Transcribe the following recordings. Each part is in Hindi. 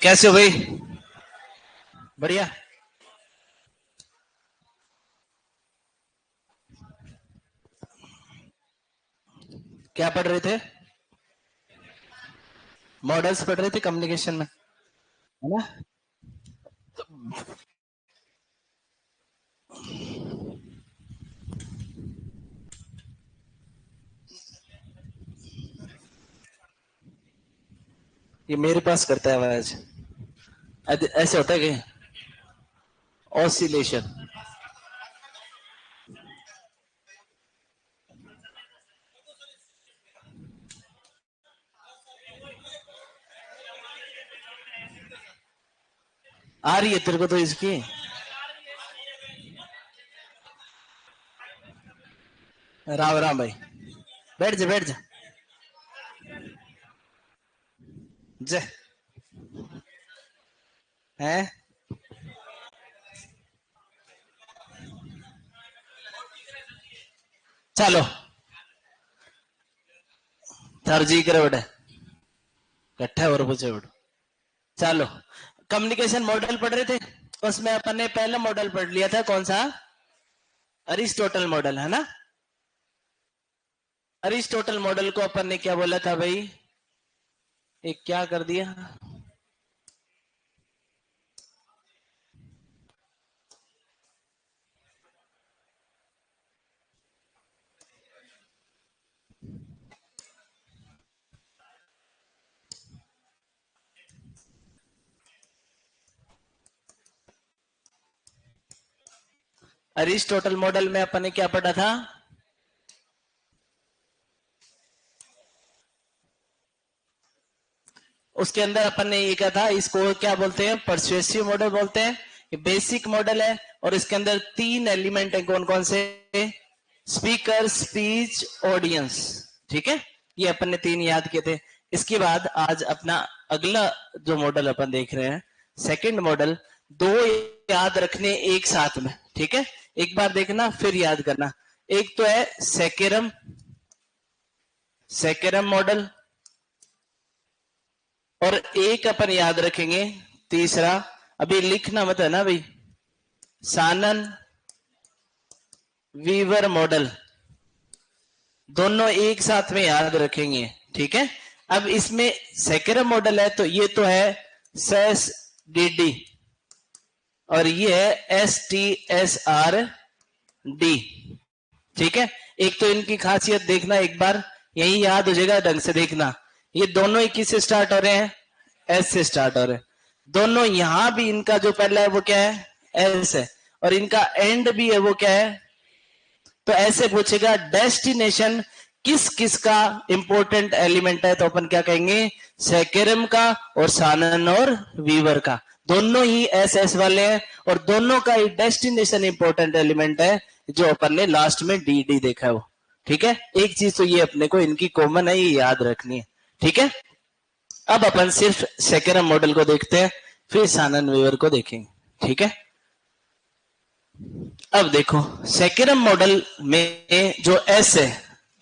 कैसे हो भाई? बढ़िया। क्या पढ़ रहे थे? मॉडल्स पढ़ रहे थे कम्युनिकेशन में, है ना? ये मेरे पास करता है आवाज। ऐसे होता है कि ऑसिलेशन। आ रही है तेरे को तो इसकी। राम राम भाई। बैठ जा बैठ जा। जय। है। चलो थर्जी करे बेटा। इकट्ठा और पूछे बेटा। चलो, कम्युनिकेशन मॉडल पढ़ रहे थे। उसमें अपन ने पहला मॉडल पढ़ लिया था, कौन सा? अरिस्टोटल मॉडल, है ना? अरिस्टोटल मॉडल को अपन ने क्या बोला था भाई? एक क्या कर दिया? अरिस्टोटल मॉडल में अपन ने क्या पढ़ा था? उसके अंदर अपन ने ये कहा था, इसको क्या बोलते हैं? परसुएसिव मॉडल बोलते हैं। ये बेसिक मॉडल है और इसके अंदर तीन एलिमेंट है। कौन कौन से? Speaker, speech, audience. ठीक है, ये अपन ने तीन याद किए थे। इसके बाद आज अपना अगला जो मॉडल अपन देख रहे हैं, सेकंड मॉडल, दो याद रखने एक साथ में। ठीक है, एक बार देखना फिर याद करना। एक तो है सेकेरम, सेकेरम मॉडल। और एक अपन याद रखेंगे तीसरा, अभी लिखना मत है ना भाई, सानन वीवर मॉडल। दोनों एक साथ में याद रखेंगे। ठीक है, अब इसमें सेकेरम मॉडल है तो ये तो है सेस डी, और ये है S T S R D. ठीक है, एक तो इनकी खासियत देखना एक बार, यही याद हो जाएगा, ढंग से देखना। ये दोनों ही किस से स्टार्ट हो रहे हैं? एस से स्टार्ट हो रहे हैं दोनों। यहां भी इनका जो पहला है वो क्या है? एस है। और इनका एंड भी है वो क्या है? तो ऐसे पूछेगा डेस्टिनेशन किस किस का इंपॉर्टेंट एलिमेंट है, तो अपन क्या कहेंगे? सेकेरम का और सानन और वीवर का। दोनों ही एस एस वाले हैं और दोनों का ही डेस्टिनेशन इंपॉर्टेंट एलिमेंट है, जो अपन ने लास्ट में डी डी देखा है वो। ठीक है, एक चीज तो ये अपने को इनकी कॉमन है, ये याद रखनी है। ठीक है, अब अपन सिर्फ सेकेरम मॉडल को देखते हैं, फिर सानन वीवर को देखेंगे। ठीक है, अब देखो सेकेरम मॉडल में जो एस है,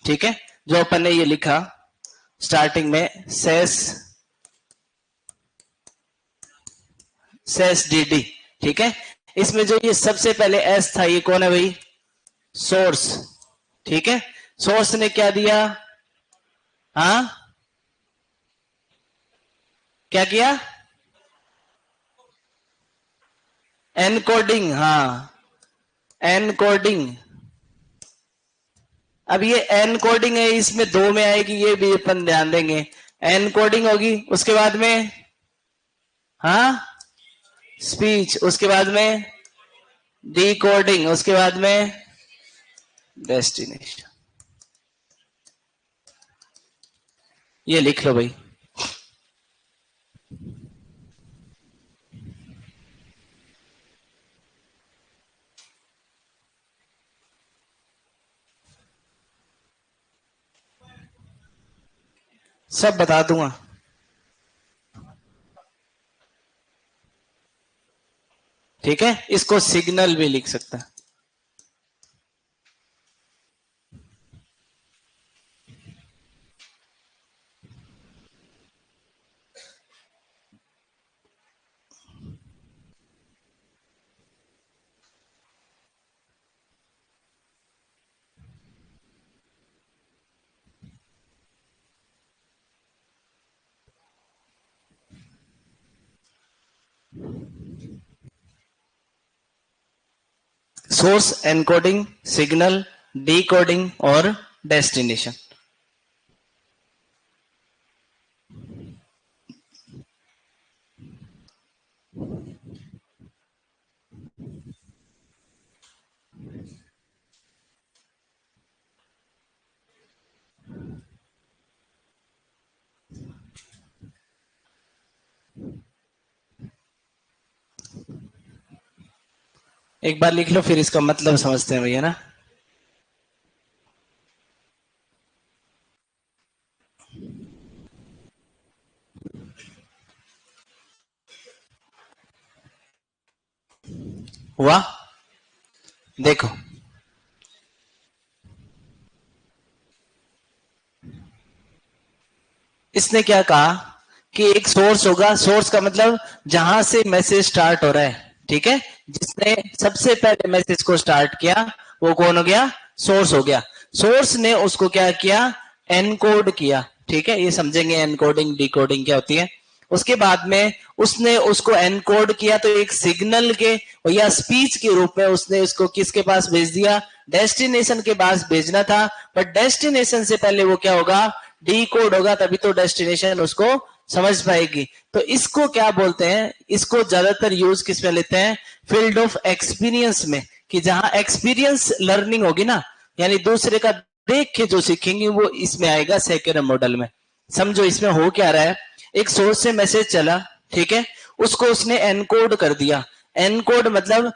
ठीक है, जो अपन ने ये लिखा स्टार्टिंग में, सेस सेस डी डी। ठीक है, इसमें जो ये सबसे पहले एस था, ये कौन है भाई? सोर्स। ठीक है, सोर्स ने क्या दिया? हाँ, क्या किया? एनकोडिंग, हाँ, एनकोडिंग। अब ये एनकोडिंग है, इसमें दो में आएगी, ये भी अपन ध्यान देंगे। एनकोडिंग होगी, उसके बाद में हाँ स्पीच, उसके बाद में डिकोडिंग, उसके बाद में डेस्टिनेशन। ये लिख लो भाई। सब बता दूंगा। ठीक है, इसको सिग्नल भी लिख सकता है। सोर्स, एनकोडिंग, सिग्नल, डिकोडिंग और डेस्टिनेशन। एक बार लिख लो फिर इसका मतलब समझते हैं भैया ना। हुआ? देखो, इसने क्या कहा कि एक सोर्स होगा। सोर्स का मतलब जहां से मैसेज स्टार्ट हो रहा है, ठीक है। जिसने सबसे पहले मैसेज को स्टार्ट किया वो कौन हो गया? सोर्स हो गया। सोर्स ने उसको क्या किया? एनकोड किया, ठीक है। ये समझेंगे एनकोडिंग डिकोडिंग क्या होती है। उसके बाद में उसने उसको एनकोड किया तो एक सिग्नल के या स्पीच के रूप में उसने इसको किसके पास भेज दिया? डेस्टिनेशन के पास भेजना था। बट डेस्टिनेशन से पहले वो क्या होगा? डी कोड होगा, तभी तो डेस्टिनेशन उसको समझ पाएगी। तो इसको क्या बोलते हैं? इसको ज्यादातर यूज किस में लेते हैं? फील्ड ऑफ एक्सपीरियंस में। कि जहां एक्सपीरियंस लर्निंग होगी ना, यानी दूसरे का देख के जो सीखेंगे वो इसमें आएगा सेकेंड मॉडल में। समझो इसमें हो क्या रहा है। एक सोर्स से मैसेज चला, ठीक है। उसको उसने एनकोड कर दिया। एनकोड मतलब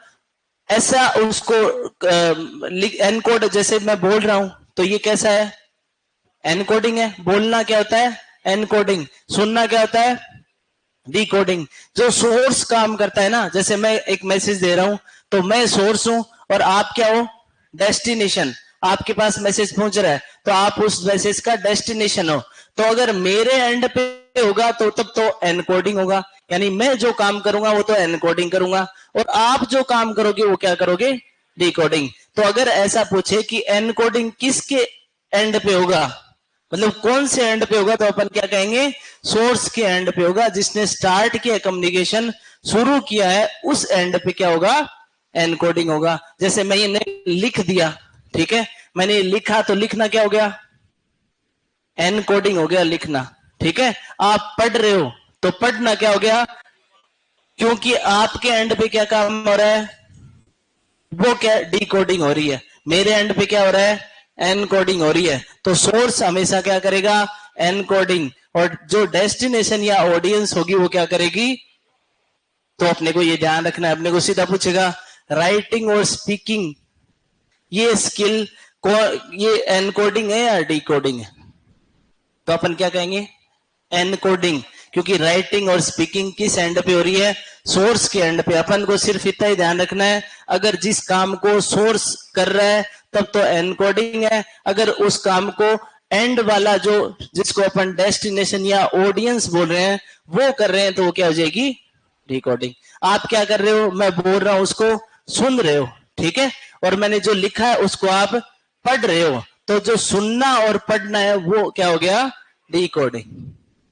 ऐसा उसको एनकोड, जैसे मैं बोल रहा हूं तो ये कैसा है? एनकोडिंग है। बोलना क्या होता है? एनकोडिंग। सुनना क्या होता है? डिकोडिंग। जो सोर्स काम करता है ना, जैसे मैं एक मैसेज दे रहा हूं तो मैं सोर्स हूं और आप क्या हो? डेस्टिनेशन। आपके पास मैसेज पहुंच रहा है तो आप उस मैसेज का डेस्टिनेशन हो। तो अगर मेरे एंड पे होगा तो तब तो एनकोडिंग होगा, यानी मैं जो काम करूंगा वो तो एनकोडिंग करूंगा, और आप जो काम करोगे वो क्या करोगे? डिकोडिंग। तो अगर ऐसा पूछे कि एनकोडिंग किसके एंड पे होगा, मतलब कौन से एंड पे होगा, तो अपन क्या कहेंगे? सोर्स के एंड पे होगा। जिसने स्टार्ट किया कम्युनिकेशन, शुरू किया है, उस एंड पे क्या होगा? एनकोडिंग होगा। जैसे मैंने लिख दिया, ठीक है। मैंने लिखा तो लिखना क्या हो गया? एनकोडिंग हो गया, लिखना, ठीक है। आप पढ़ रहे हो तो पढ़ना क्या हो गया? क्योंकि आपके एंड पे क्या काम हो रहा है? वो क्या? डिकोडिंग हो रही है। मेरे एंड पे क्या हो रहा है? एनकोडिंग हो रही है। तो सोर्स हमेशा क्या करेगा? एनकोडिंग। और जो डेस्टिनेशन या ऑडियंस होगी वो क्या करेगी? तो अपने को ये ध्यान रखना है। अपने को सीधा पूछेगा राइटिंग और स्पीकिंग, ये स्किल को, ये एनकोडिंग है या डिकोडिंग है? तो अपन क्या कहेंगे? एनकोडिंग। क्योंकि राइटिंग और स्पीकिंग किस एंड पे हो रही है? सोर्स के एंड पे। अपन को सिर्फ इतना ही ध्यान रखना है, अगर जिस काम को सोर्स कर रहा है तब तो एनकोडिंग है। अगर उस काम को एंड वाला जो, जिसको अपन डेस्टिनेशन या ऑडियंस बोल रहे हैं, वो कर रहे हैं तो वो क्या हो जाएगी? डिकोडिंग। आप क्या कर रहे हो? मैं बोल रहा हूं उसको सुन रहे हो, ठीक है। और मैंने जो लिखा है उसको आप पढ़ रहे हो, तो जो सुनना और पढ़ना है वो क्या हो गया? डिकोडिंग।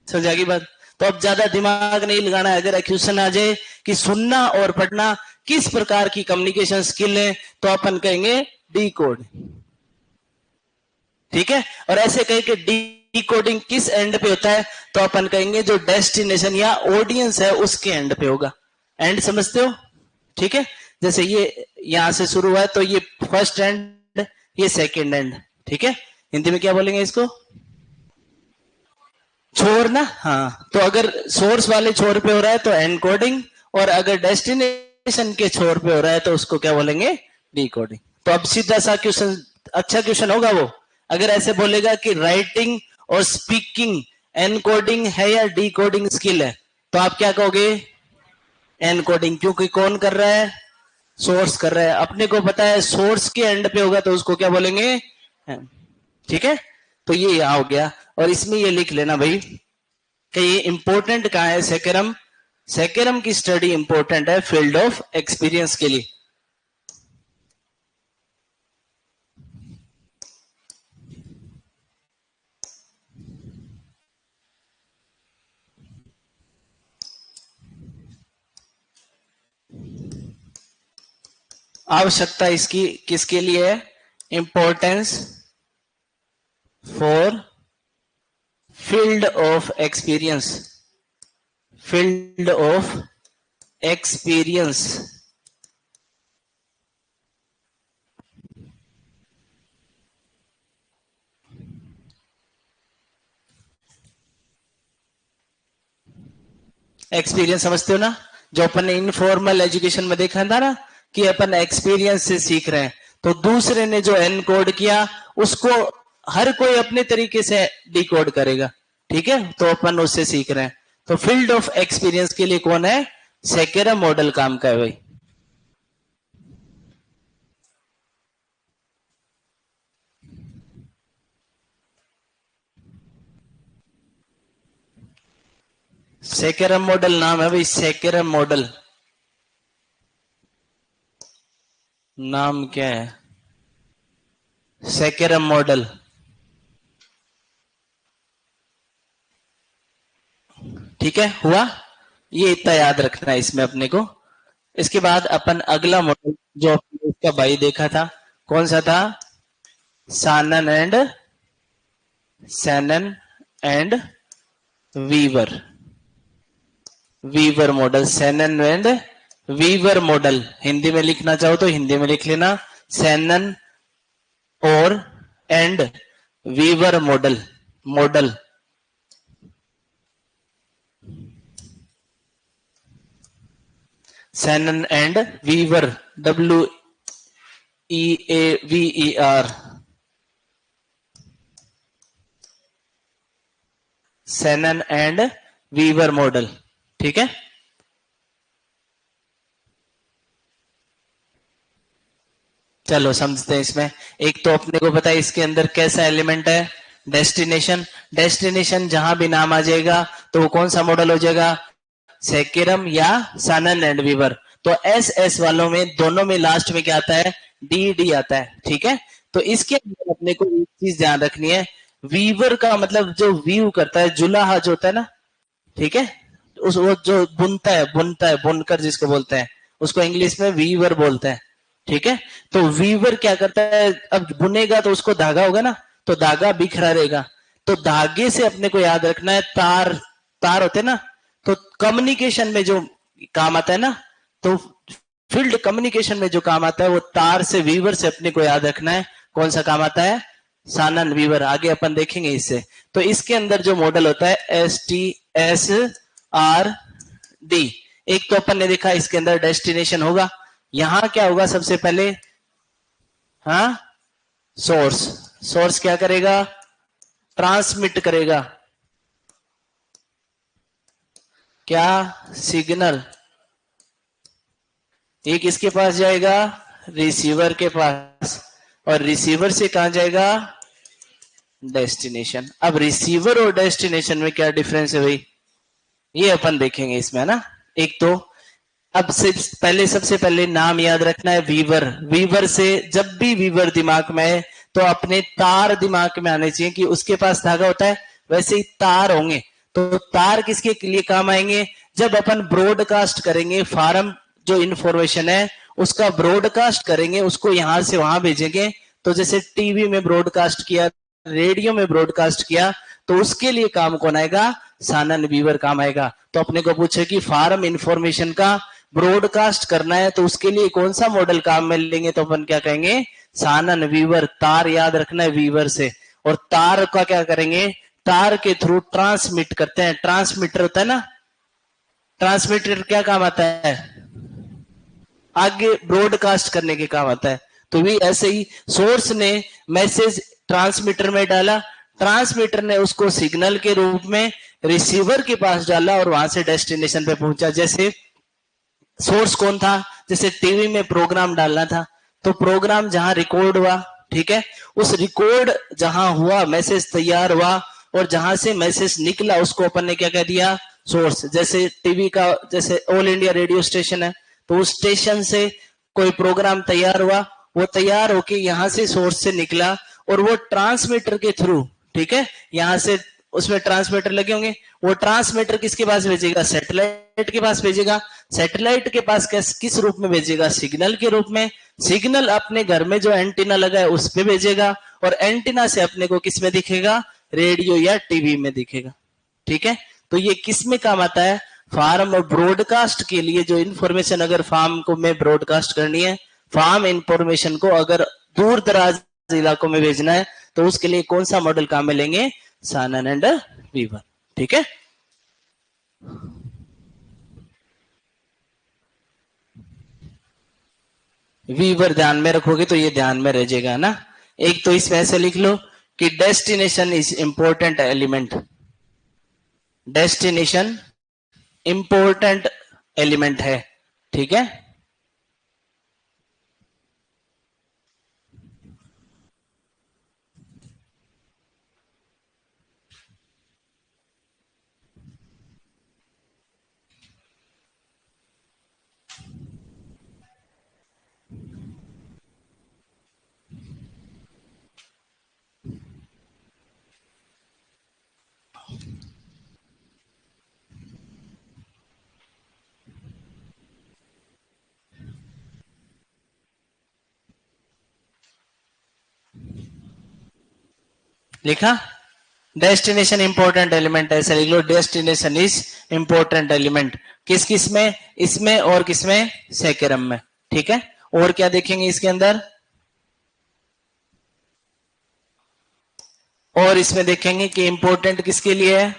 समझा की बात? तो अब ज्यादा दिमाग नहीं लगाना है। अगर क्वेश्चन आ जाए कि सुनना और पढ़ना किस प्रकार की कम्युनिकेशन स्किल है, तो अपन कहेंगे डी कोड, ठीक है। और ऐसे कहें कि डी कोडिंग किस एंड पे होता है, तो अपन कहेंगे जो डेस्टिनेशन या ऑडियंस है उसके एंड पे होगा। एंड समझते हो? ठीक है। जैसे ये यहां से शुरू हुआ है तो ये फर्स्ट एंड, ये सेकेंड एंड, ठीक है। हिंदी में क्या बोलेंगे इसको? छोर ना, हाँ। तो अगर सोर्स वाले छोर पे हो रहा है तो एनकोडिंग, और अगर डेस्टिनेशन के छोर पे हो रहा है तो उसको क्या बोलेंगे? डिकोडिंग। तो अब सीधा सा क्वेश्चन, अच्छा क्वेश्चन होगा वो। अगर ऐसे बोलेगा कि राइटिंग और स्पीकिंग एनकोडिंग है या डिकोडिंग स्किल है, तो आप क्या कहोगे? एनकोडिंग। क्योंकि कौन कर रहा है? सोर्स कर रहा है। अपने को पता है सोर्स के एंड पे होगा तो उसको क्या बोलेंगे? ठीक है। तो ये यहां हो गया। और इसमें ये लिख लेना भाई कि ये इंपॉर्टेंट कहां है? सेकेरम। सेकेरम की स्टडी इंपॉर्टेंट है फील्ड ऑफ एक्सपीरियंस के लिए। आवश्यकता इसकी किसके लिए है? Importance for field of experience, field of experience. Experience समझते हो ना, जो अपन ने इनफॉर्मल एजुकेशन में देखा था ना कि अपन एक्सपीरियंस से सीख रहे हैं, तो दूसरे ने जो एनकोड किया उसको हर कोई अपने तरीके से डिकोड करेगा, ठीक है, तो अपन उससे सीख रहे हैं। तो फील्ड ऑफ एक्सपीरियंस के लिए कौन है? सेकेरा मॉडल काम का है भाई। सेकेरम मॉडल नाम है भाई, सेकेरम मॉडल नाम क्या है? सेकेरम मॉडल, ठीक है, हुआ। ये इतना याद रखना है इसमें अपने को। इसके बाद अपन अगला मॉडल जो इसका भाई देखा था, कौन सा था? Shannon and Weaver, Weaver model, Shannon and Weaver model. Hindi में लिखना चाहो तो हिंदी में लिख लेना, सैनन और and Weaver model, model. Shannon and Weaver, WEAVER, Shannon and Weaver model, ठीक है। चलो समझते हैं इसमें। एक तो अपने को पता है इसके अंदर कैसा एलिमेंट है? डेस्टिनेशन। डेस्टिनेशन जहां भी नाम आ जाएगा तो वो कौन सा मॉडल हो जाएगा? सेकेरम या सैनन एंड वीवर। तो एस वालों में दोनों में लास्ट में क्या आता है? डी आता है, ठीक है। तो इसके अंदर अपने को एक चीज ध्यान रखनी है, वीवर का मतलब जो व्यू करता है, जुलाहा जो होता है ना, ठीक है, उस वो जो बुनता है, बुनकर जिसको बोलते हैं, उसको इंग्लिश में वीवर बोलते हैं, ठीक है। तो वीवर क्या करता है? अब बुनेगा तो उसको धागा होगा ना, तो धागा बिखरा रहेगा, तो धागे से अपने को याद रखना है, तार, तार होते ना, तो कम्युनिकेशन में जो काम आता है ना, तो फील्ड कम्युनिकेशन में जो काम आता है वो तार से, वीवर से अपने को याद रखना है। कौन सा काम आता है? सैनन वीवर, आगे अपन देखेंगे इससे। तो इसके अंदर जो मॉडल होता है STSRD, एक तो अपन ने देखा इसके अंदर डेस्टिनेशन होगा, यहां क्या होगा सबसे पहले? हाँ, सोर्स। सोर्स क्या करेगा? ट्रांसमिट करेगा क्या? सिग्नल। एक इसके पास जाएगा, रिसीवर के पास, और रिसीवर से कहां जाएगा? डेस्टिनेशन। अब रिसीवर और डेस्टिनेशन में क्या डिफरेंस है भाई, ये अपन देखेंगे इसमें, है ना। एक तो अब सबसे पहले नाम याद रखना है, वीवर। वीवर से जब भी वीवर दिमाग में है तो अपने तार दिमाग में आने चाहिए कि उसके पास धागा होता है, वैसे ही तार होंगे। तो तार किसके लिए काम आएंगे? जब अपन ब्रॉडकास्ट करेंगे, फार्म जो इंफॉर्मेशन है उसका ब्रॉडकास्ट करेंगे, उसको यहां से वहां भेजेंगे। तो जैसे टीवी में ब्रॉडकास्ट किया, रेडियो में ब्रॉडकास्ट किया, तो उसके लिए काम कौन आएगा? सैनन वीवर काम आएगा। तो अपने को पूछे कि फार्म इंफॉर्मेशन का ब्रॉडकास्ट करना है तो उसके लिए कौन सा मॉडल काम में लेंगे? तो अपन क्या कहेंगे? सैनन वीवर। तार याद रखना है वीवर से, और तार का क्या करेंगे? तार के थ्रू ट्रांसमिट करते हैं। ट्रांसमीटर होता है ना, ट्रांसमीटर क्या काम आता है? आगे ब्रॉडकास्ट करने के काम आता है। तो भी ऐसे ही सोर्स ने मैसेज ट्रांसमीटर में डाला, ट्रांसमीटर ने उसको सिग्नल के रूप में रिसीवर के पास डाला और वहां से डेस्टिनेशन पे पहुंचा। जैसे सोर्स कौन था? जैसे टीवी में प्रोग्राम डालना था, तो प्रोग्राम जहां रिकॉर्ड हुआ, ठीक है, उस रिकॉर्ड जहां हुआ, मैसेज तैयार हुआ, और जहां से मैसेज निकला उसको अपन ने क्या कह दिया? सोर्स। जैसे टीवी का, जैसे ऑल इंडिया रेडियो स्टेशन है, तो उस स्टेशन से कोई प्रोग्राम तैयार हुआ, वो तैयार होके यहां से सोर्स से निकला, और वो ट्रांसमीटर के थ्रू, ठीक है, यहां से उसमें ट्रांसमीटर लगे होंगे, वो ट्रांसमीटर किसके पास भेजेगा? सैटेलाइट के पास भेजेगा। सैटेलाइट के पास किस रूप में भेजेगा? सिग्नल के रूप में। सिग्नल अपने घर में जो एंटीना लगा है उस पे भेजेगा, और एंटीना से अपने को किस में दिखेगा? रेडियो या टीवी में दिखेगा। ठीक है, तो ये किस में काम आता है? फार्म और ब्रॉडकास्ट के लिए। जो इन्फॉर्मेशन अगर फार्म को में ब्रॉडकास्ट करनी है, फार्म इंफॉर्मेशन को अगर दूर दराज इलाकों में भेजना है, तो उसके लिए कौन सा मॉडल काम में लेंगे? Shannon and Weaver. ठीक है, वीवर ध्यान में रखोगे तो ये ध्यान में रह जाएगा ना। एक तो इसमें ऐसे लिख लो कि destination is important element. Destination important element है। ठीक है, लिखा? डेस्टिनेशन इंपॉर्टेंट एलिमेंट ऐसे लिख लो, डेस्टिनेशन इज इंपॉर्टेंट एलिमेंट। किस किस में? इसमें और किसमें? सेकेरम में। ठीक है, और क्या देखेंगे इसके अंदर? और इसमें देखेंगे कि इंपॉर्टेंट किसके लिए है?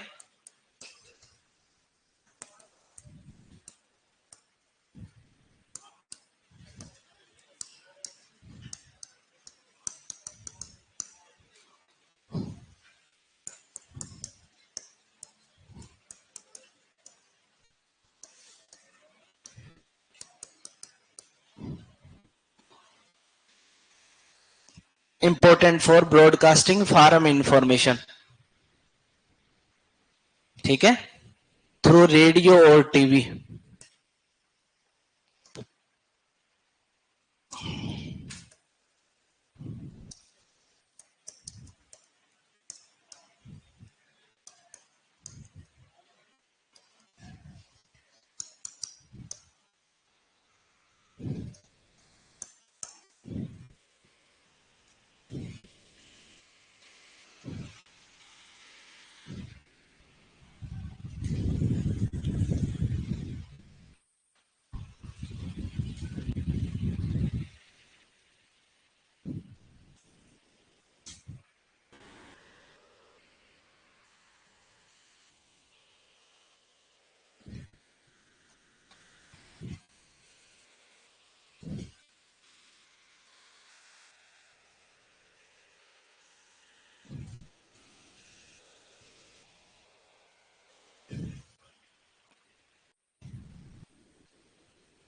Important for broadcasting form information. ठीक है, थ्रू रेडियो और टीवी।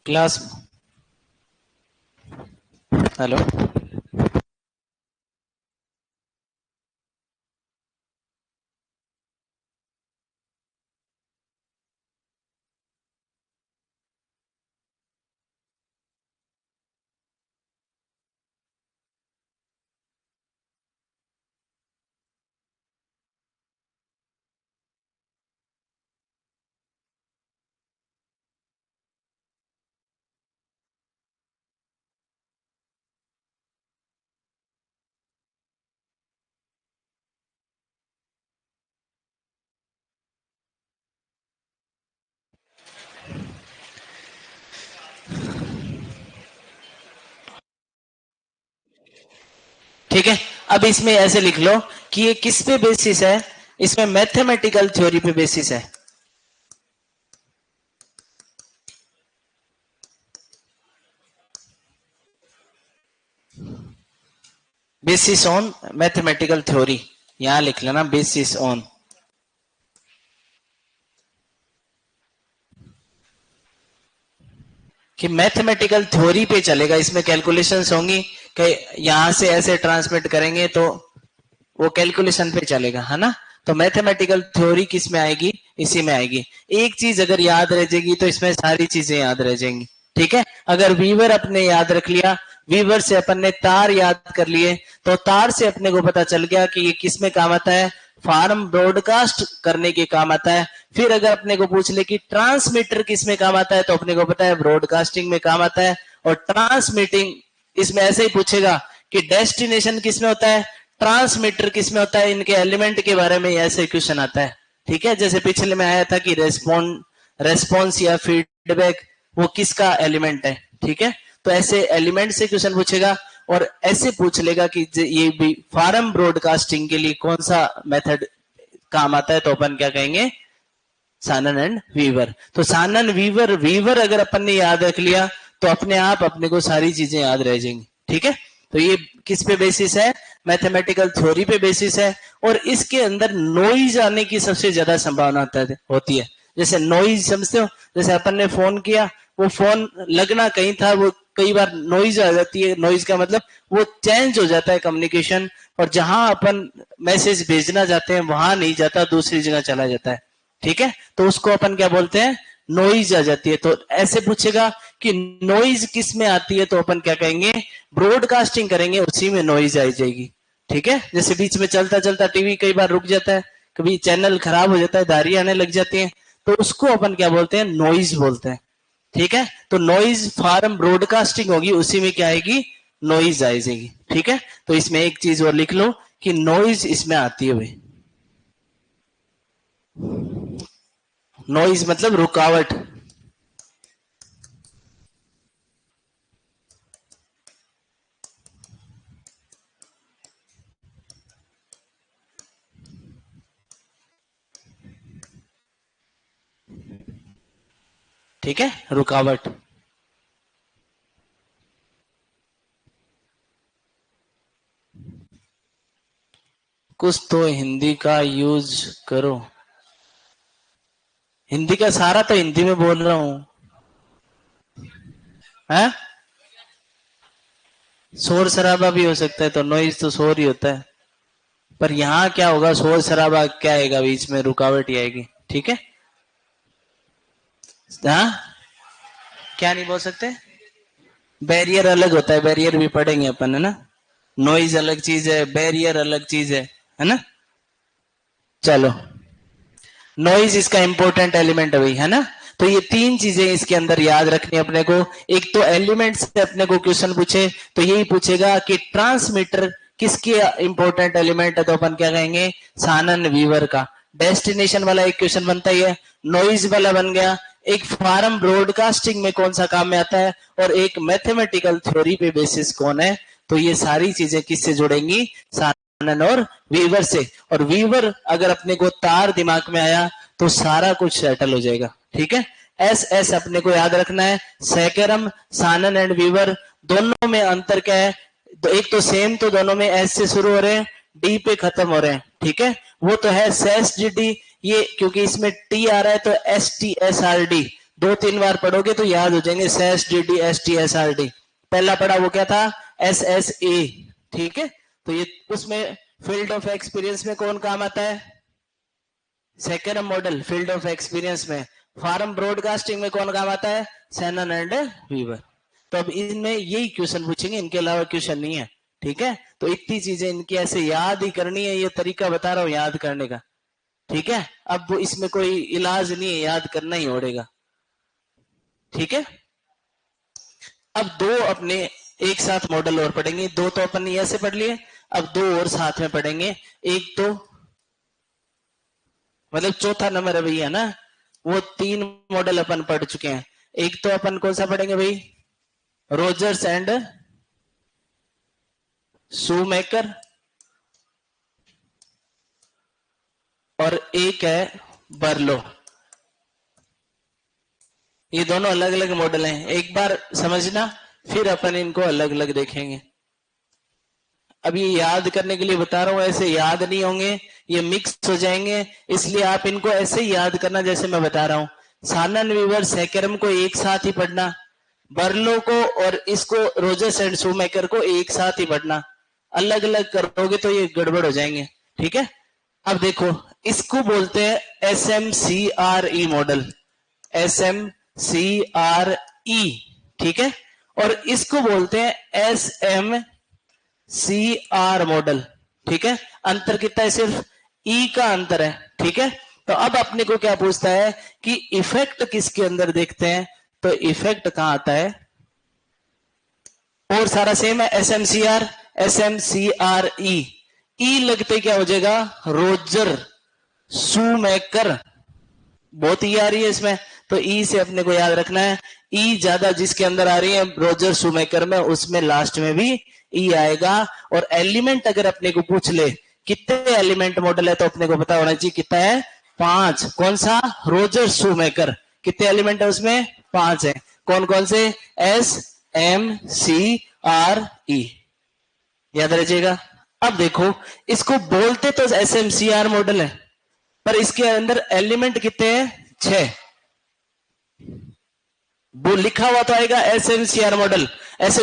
क्लास, हेलो, ठीक है। अब इसमें ऐसे लिख लो कि ये किस पे बेसिस है? इसमें मैथमेटिकल थ्योरी पे बेसिस है। बेसिस ऑन मैथमेटिकल थ्योरी, यहां लिख लेना बेसिस ऑन। कि मैथमेटिकल थ्योरी पे चलेगा, इसमें कैलकुलेशंस होंगी कि यहां से ऐसे ट्रांसमिट करेंगे तो वो कैलकुलेशन पे चलेगा, है ना। तो मैथमेटिकल थ्योरी किस में आएगी? इसी में आएगी। एक चीज अगर याद रह जाएगी तो इसमें सारी चीजें याद रह जाएंगी। ठीक है, अगर वीवर अपने याद रख लिया, वीवर से अपन ने तार याद कर लिए, तो तार से अपने को पता चल गया कि ये किस में काम आता है? फार्म ब्रॉडकास्ट करने के काम आता है। फिर अगर अपने को पूछ ले कि ट्रांसमीटर किस में काम आता है, तो अपने को पता है ब्रॉडकास्टिंग में काम आता है। और ट्रांसमिटिंग इसमें ऐसे ही पूछेगा कि डेस्टिनेशन किस में होता है, ट्रांसमीटर किस में होता है, इनके एलिमेंट के बारे में ऐसे क्वेश्चन आता है। ठीक है, जैसे पिछले में आया था कि रेस्पॉन्स या फीडबैक वो किसका एलिमेंट है। ठीक है, तो ऐसे एलिमेंट से क्वेश्चन पूछेगा। और ऐसे पूछ लेगा कि ये भी फार्म ब्रॉडकास्टिंग के लिए कौन सा मेथड काम आता है, तो अपन क्या कहेंगे, सानन एंड वीवर। तो सानन वीवर अगर अपन ने याद रख लिया तो अपने आप अपने को सारी चीजें याद रह जाएंगी। ठीक है, तो ये किस पे बेसिस है, मैथमेटिकल थ्योरी पे बेसिस है। और इसके अंदर नॉइज आने की सबसे ज्यादा संभावना होती है। जैसे नॉइज समझते हो, जैसे अपन ने फोन किया, वो फोन लगना कहीं था, वो कई बार नॉइज आ जाती है। नॉइज का मतलब वो चेंज हो जाता है कम्युनिकेशन, और जहां अपन मैसेज भेजना चाहते हैं वहां नहीं जाता, दूसरी जगह चला जाता है। ठीक है, तो उसको अपन क्या बोलते हैं, नॉइज आ जाती है। तो ऐसे पूछेगा कि नॉइज किस में आती है, तो अपन क्या कहेंगे, ब्रॉडकास्टिंग करेंगे उसी में नॉइज आ जाएगी। ठीक है, जैसे बीच में चलता चलता टीवी कई बार रुक जाता है, कभी चैनल खराब हो जाता है, धारी आने लग जाती है, तो उसको अपन क्या बोलते हैं, नॉइज बोलते हैं। ठीक है, तो नॉइज फार्म ब्रॉडकास्टिंग होगी, उसी में क्या आएगी, नॉइज आ जाएगी। ठीक है, तो इसमें एक चीज और लिख लो कि नॉइज इसमें आती है भाई। नॉइज मतलब रुकावट। ठीक है, रुकावट। कुछ तो हिंदी का यूज करो। हिंदी का सारा तो हिंदी में बोल रहा हूं है। शोर शराबा भी हो सकता है, तो नॉइज तो शोर ही होता है, पर यहाँ क्या होगा, शोर शराबा क्या आएगा, बीच में रुकावट ही आएगी। ठीक है, हाँ, क्या नहीं बोल सकते, बैरियर अलग होता है, बैरियर भी पढ़ेंगे अपन, है ना। नॉइज अलग चीज है, बैरियर अलग चीज है ना। चलो, नॉइज इसका इंपॉर्टेंट एलिमेंट है भाई, है ना। तो ये तीन चीजें इसके अंदर याद रखनी है अपने को। एक तो एलिमेंट से अपने को क्वेश्चन पूछे तो यही पूछेगा कि ट्रांसमीटर किसके इंपॉर्टेंट एलिमेंट है, तो अपन क्या कहेंगे, सानन वीवर का। डेस्टिनेशन वाला एक क्वेश्चन बनता ही है, नॉइज वाला बन गया, एक फार्म ब्रॉडकास्टिंग में कौन सा काम में आता है, और एक मैथमेटिकल थ्योरी पे बेसिस कौन है। तो ये सारी चीजें किससे जुड़ेंगी, और वीवर से। और वीवर अगर अपने को तार दिमाग में आया तो सारा कुछ सेटल हो जाएगा। ठीक है, एस एस अपने को याद रखना है, सेकेरम, सानन एंड वीवर, दोनों में अंतर क्या है, एक तो सेम, तो दोनों में एस से शुरू हो रहे हैं, डी पे खत्म हो रहे हैं। ठीक है, वो तो है सेस डी डी, ये क्योंकि इसमें टी आ रहा है तो S T S R D, दो तीन बार पढ़ोगे तो याद हो जाएंगे, सेस D D S T S R D. पहला पढ़ा वो क्या था, एस एस ए। ठीक है, तो ये उसमें फील्ड ऑफ एक्सपीरियंस में कौन काम आता है, second model field of experience में। फार्म ब्रॉडकास्टिंग में कौन काम आता है, सैनन एंड वीवर। तो अब इनमें यही क्वेश्चन पूछेंगे, इनके अलावा क्वेश्चन नहीं है। ठीक है, तो इतनी चीजें इनकी ऐसे याद ही करनी है, ये तरीका बता रहा हूं याद करने का। ठीक है, अब इसमें कोई इलाज नहीं है, याद करना ही पड़ेगा। ठीक है, अब दो अपने एक साथ मॉडल और पढ़ेंगे, दो तो अपन ने ऐसे पढ़ लिए, अब दो और साथ में पढ़ेंगे। एक तो मतलब चौथा नंबर है भैया ना, वो तीन मॉडल अपन पढ़ चुके हैं। एक तो अपन कौन सा पढ़ेंगे भाई, रोजर्स एंड शूमेकर, और एक है बर्लो। ये दोनों अलग अलग मॉडल हैं, एक बार समझना, फिर अपन इनको अलग अलग देखेंगे। अब ये याद करने के लिए बता रहा हूं, ऐसे याद नहीं होंगे, ये मिक्स हो जाएंगे, इसलिए आप इनको ऐसे ही याद करना जैसे मैं बता रहा हूं। सानन वीवर सेकेरम को एक साथ ही पढ़ना, बर्लो को और इसको रोजर्स एंड शूमेकर को एक साथ ही पढ़ना, अलग अलग करोगे तो ये गड़बड़ हो जाएंगे। ठीक है, अब देखो, इसको बोलते हैं S M C R E model, S M C R E. ठीक है, और इसको बोलते हैं S M C R model. ठीक है, अंतर कितना है, सिर्फ ई का अंतर है, ठीक है। तो अब अपने को क्या पूछता है कि इफेक्ट किसके अंदर देखते हैं, तो इफेक्ट कहां आता है, और सारा सेम है, S M C R E लगते क्या हो जाएगा, रोजर शूमेकर, बहुत ई आ रही है इसमें, तो ई से अपने को याद रखना है, ई ज्यादा जिसके अंदर आ रही है रोजर शूमेकर में, उसमें लास्ट में भी ई आएगा। और एलिमेंट अगर अपने को पूछ ले कितने एलिमेंट मॉडल है, तो अपने को पता होना चाहिए कितना है, 5। कौन सा, रोजर शूमेकर, कितने एलिमेंट है उसमें, 5 है। कौन कौन से, S M C R E, याद रखिएगा। अब देखो इसको बोलते तो S M C R model है, पर इसके अंदर एलिमेंट कितने हैं, 6। वो लिखा हुआ तो आएगा एसएमसीआर मॉडल, ऐसे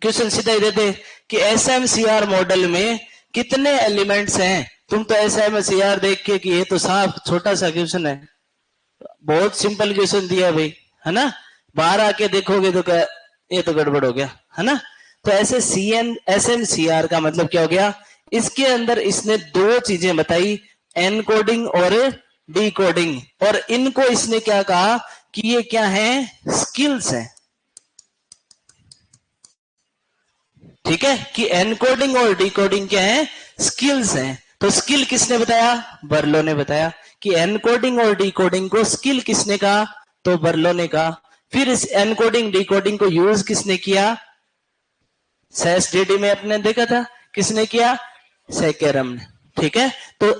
क्वेश्चन सीधा ही देते कि एसएमसीआर मॉडल में कितने एलिमेंट्स हैं। तुम तो एसएमसीआर देख के कि ये तो साफ छोटा सा क्वेश्चन है, बहुत सिंपल क्वेश्चन दिया भाई, है ना। बाहर आके देखोगे तो ये तो गड़बड़ हो गया, है ना। तो ऐसे एसएमसीआर का मतलब क्या हो गया, इसके अंदर इसने 2 चीजें बताई, एनकोडिंग और डिकोडिंग, और इनको इसने क्या कहा कि ये क्या है, स्किल्स है, ठीक है, कि एनकोडिंग और डिकोडिंग क्या है, स्किल्स है। तो स्किल किसने बताया, बर्लो ने बताया कि एनकोडिंग और डिकोडिंग को स्किल किसने कहा, तो बर्लो ने कहा। फिर इस एनकोडिंग डिकोडिंग को यूज किसने किया, सेएसडीडी में अपने देखा था, किसने किया, सेकेरम ने, ठीक है। तो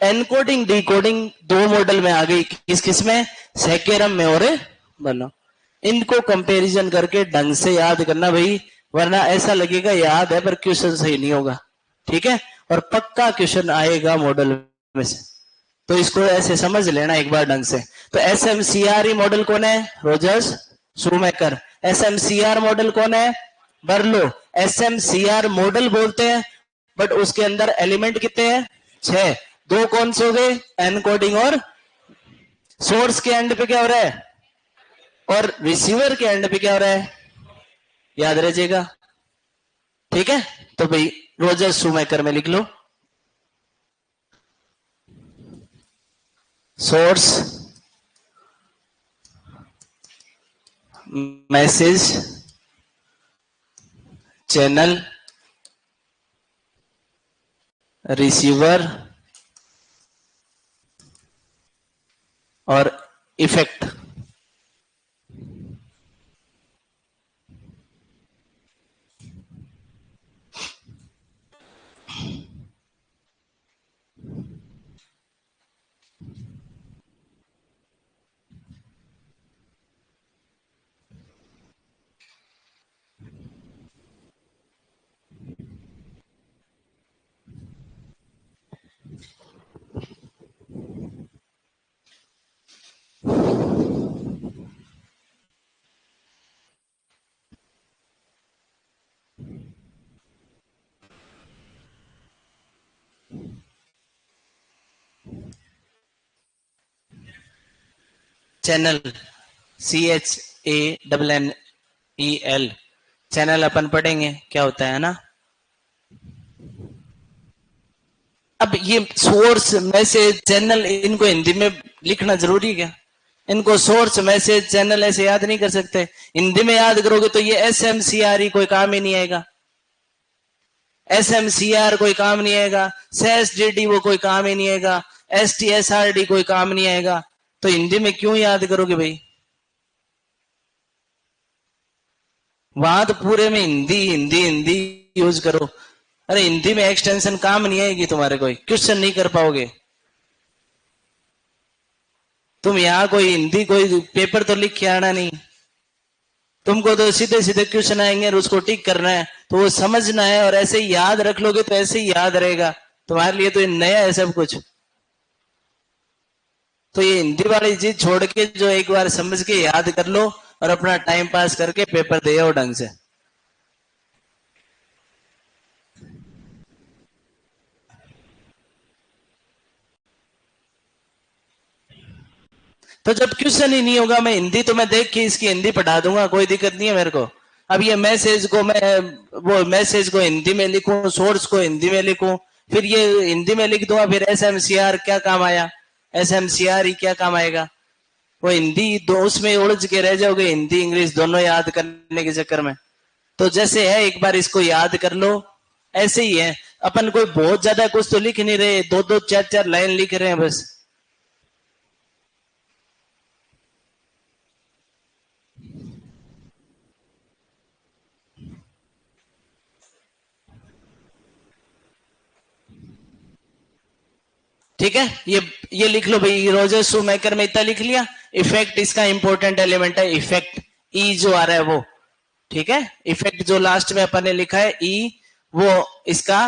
एनकोडिंग डिकोडिंग 2 मॉडल में आ गई, किस किस में, सेकेरम में और बर्लो। इनको कंपैरिजन करके ढंग से याद करना भाई, वरना ऐसा लगेगा याद है पर क्वेश्चन सही नहीं होगा, ठीक है। और पक्का क्वेश्चन आएगा मॉडल में से, तो इसको ऐसे समझ लेना एक बार ढंग से। तो एसएमसीआर मॉडल कौन है, रोजर्स शूमेकर। एसएमसीआर मॉडल कौन है, बर्लो। एसएमसीआर मॉडल बोलते हैं, बट उसके अंदर एलिमेंट कितने हैं, 6। 2 कौन से हो गए, एनकोडिंग और, सोर्स के एंड पे क्या हो रहा है, और रिसीवर के एंड पे क्या हो रहा है, याद रखिएगा, ठीक है। तो भाई रोजर शूमेकर में लिख लो, सोर्स मैसेज चैनल रिसीवर और इफेक्ट। चैनल CHANNEL, चैनल अपन पढ़ेंगे क्या होता है ना। अब ये सोर्स मैसेज चैनल, इनको हिंदी में लिखना जरूरी है क्या, इनको सोर्स मैसेज चैनल ऐसे याद नहीं कर सकते, हिंदी में याद करोगे तो ये एसएमसीआर कोई काम ही नहीं आएगा, एसएमसीआर कोई काम नहीं आएगा, सेएसडीडी वो कोई काम ही नहीं आएगा, एसटीएसआरडी कोई काम नहीं आएगा, तो हिंदी में क्यों याद करोगे भाई। वहां तो पूरे में हिंदी हिंदी हिंदी यूज करो। अरे हिंदी में एक्सटेंशन काम नहीं आएगी तुम्हारे, कोई क्वेश्चन नहीं कर पाओगे तुम। यहाँ कोई हिंदी कोई पेपर तो लिख के आना नहीं, तुमको तो सीधे सीधे क्वेश्चन आएंगे और उसको टिक करना है, तो वो समझना है, और ऐसे ही याद रख लोगे तो ऐसे ही याद रहेगा तुम्हारे लिए। तो ये नया है सब कुछ, तो ये हिंदी वाली चीज छोड़ के जो एक बार समझ के याद कर लो और अपना टाइम पास करके पेपर दे आओ ढंग से। तो जब क्वेश्चन ही नहीं होगा, मैं हिंदी तो मैं देख के इसकी हिंदी पढ़ा दूंगा, कोई दिक्कत नहीं है मेरे को। अब ये मैसेज को मैं, वो मैसेज को हिंदी में लिखूं, सोर्स को हिंदी में लिखूं, फिर ये हिंदी में लिख दूंगा, फिर SMCR क्या काम आया, SMCR ही क्या काम आएगा। वो हिंदी दो उसमें उलझ के रह जाओगे, हिंदी इंग्लिश दोनों याद करने के चक्कर में। तो जैसे है एक बार इसको याद कर लो, ऐसे ही है। अपन कोई बहुत ज्यादा कुछ तो लिख नहीं रहे, दो दो चार चार लाइन लिख रहे हैं बस। ठीक है, ये लिख लो भाई, रोजर शूमेकर में इतना लिख लिया। इफेक्ट इसका इंपॉर्टेंट एलिमेंट है, इफेक्ट ई जो आ रहा है वो। ठीक है, इफेक्ट जो लास्ट में अपन ने लिखा है ई, वो इसका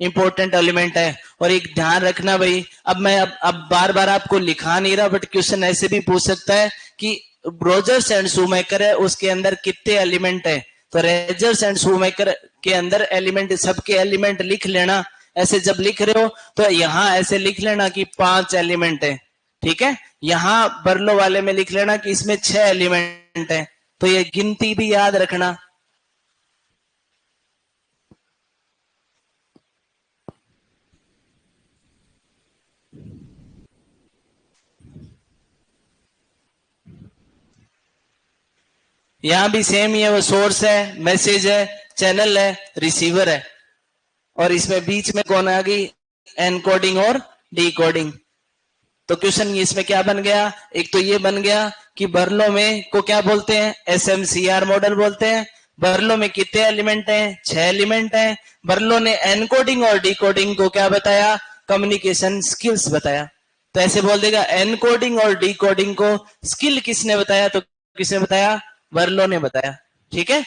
इंपॉर्टेंट एलिमेंट है। और एक ध्यान रखना भाई, अब मैं अब बार बार आपको लिखा नहीं रहा, बट क्वेश्चन ऐसे भी पूछ सकता है कि रोजर्स एंड शूमेकर है, उसके अंदर कितने एलिमेंट है। तो रोजर्स एंड शूमेकर के अंदर एलिमेंट, सबके एलिमेंट लिख लेना। ऐसे जब लिख रहे हो तो यहां ऐसे लिख लेना कि 5 एलिमेंट है। ठीक है, यहां बर्लो वाले में लिख लेना कि इसमें 6 एलिमेंट है। तो ये गिनती भी याद रखना। यहां भी सेम ही है, वो सोर्स है, मैसेज है, चैनल है, रिसीवर है। और इसमें बीच में कौन आ गई, एनकोडिंग और डिकोडिंग। तो क्वेश्चन इसमें क्या बन गया, एक तो ये बन गया कि बर्लो में को क्या बोलते हैं, SMCR मॉडल बोलते हैं। बर्लो में कितने एलिमेंट हैं, 6 एलिमेंट हैं। बर्लो ने एनकोडिंग और डिकोडिंग को क्या बताया, कम्युनिकेशन स्किल्स बताया। तो ऐसे बोल देगा, एनकोडिंग और डिकोडिंग को स्किल किसने बताया, तो किसने बताया, बर्लो ने बताया। ठीक है,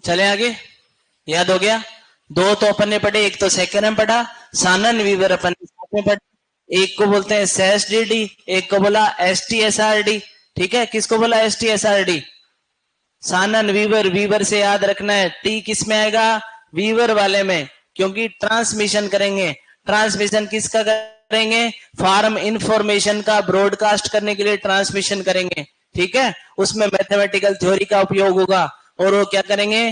चले आगे। याद हो गया, दो तो अपन ने पढ़े, एक तो सेकंड में पढ़ा, सानन वीवर अपन ने साथ में पढ़ा। एक को बोलते हैं SESDD, एक को बोला STSRD। ठीक है, किसको बोला STSRD, सानन वीवर। वीवर से याद रखना है, टी किस में आएगा, वीवर वाले में, क्योंकि ट्रांसमिशन करेंगे। ट्रांसमिशन किसका करेंगे, फार्म इंफॉर्मेशन का ब्रॉडकास्ट करने के लिए ट्रांसमिशन करेंगे। ठीक है, उसमें मैथमेटिकल थ्योरी का उपयोग होगा। और वो क्या करेंगे,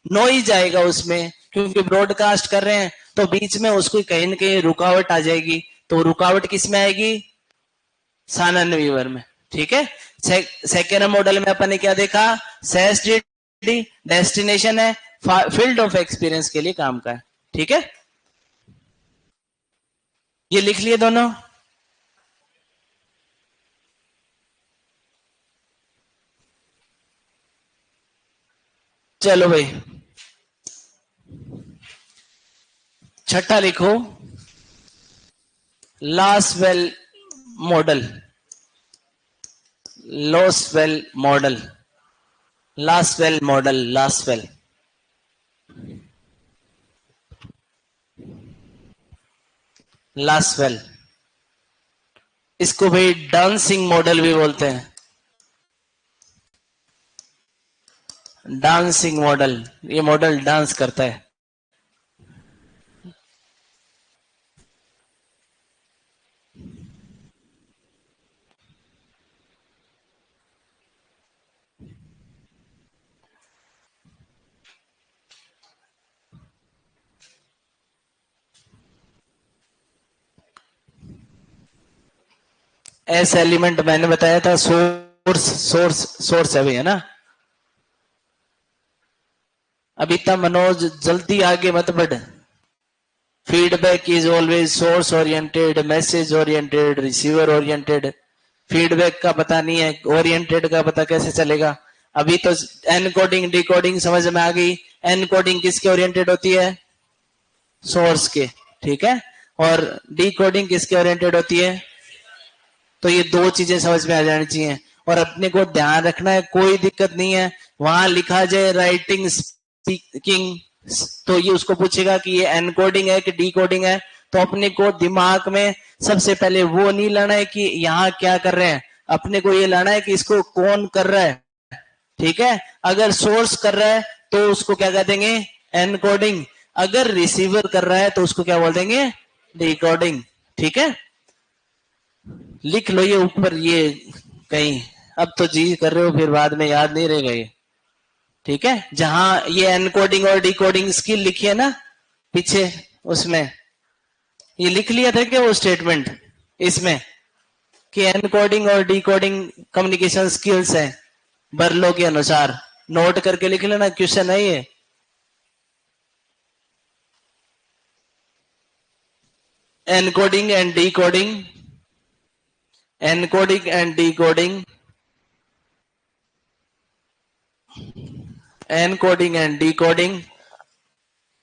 नॉइज आएगा उसमें, क्योंकि ब्रॉडकास्ट कर रहे हैं, तो बीच में उसको कहीं ना कहीं रुकावट आ जाएगी। तो रुकावट किस में आएगी, सानन वीवर में। ठीक है, सेकेंड मॉडल में अपन ने क्या देखा, SESDD डेस्टिनेशन है, फील्ड ऑफ एक्सपीरियंस के लिए काम का है। ठीक है, ये लिख लिए दोनों। चलो भाई, छठा लिखो, Lasswell model. Lasswell model, Lasswell model, Lasswell. Lasswell, इसको भाई डांसिंग मॉडल भी बोलते हैं। डांसिंग मॉडल, ये मॉडल डांस करता है। एस एलिमेंट मैंने बताया था, सोर्स सोर्स सोर्स है भैया ना। अब इतना मनोज जल्दी आगे मत बढ़। Feedback is always source oriented, message oriented, receiver oriented. Feedback का पता नहीं है, ओरिएंटेड का पता कैसे चलेगा। अभी तो एनकोडिंग डिकोडिंग समझ में आ गई। एनकोडिंग किसके ओरिएंटेड होती है, सोर्स के। ठीक है, और डिकोडिंग किसके ओरिएंटेड होती है। तो ये दो चीजें समझ में आ जानी चाहिए। और अपने को ध्यान रखना है, कोई दिक्कत नहीं है, वहां लिखा जाए राइटिंग स्पीकिंग, तो ये उसको पूछेगा कि ये एनकोडिंग है कि डिकोडिंग है। तो अपने को दिमाग में सबसे पहले वो नहीं लाना है कि यहाँ क्या कर रहे हैं, अपने को ये लाना है कि इसको कौन कर रहा है। ठीक है, अगर सोर्स कर रहा है तो उसको क्या कह देंगे, एनकोडिंग। अगर रिसीवर कर रहा है तो उसको क्या बोल देंगे, डिकोडिंग। ठीक है, लिख लो ये ऊपर, ये कहीं अब तो जी कर रहे हो फिर बाद में याद नहीं रहेगा ये। ठीक है, जहां ये एनकोडिंग और डिकोडिंग स्किल लिखी है ना पीछे, उसमें ये लिख लिया था क्या वो स्टेटमेंट इसमें कि एनकोडिंग और डिकोडिंग कम्युनिकेशन स्किल्स है बर्लो के अनुसार। नोट करके लिख लेना, क्वेश्चन है ये। Encoding and decoding, encoding and decoding, encoding and decoding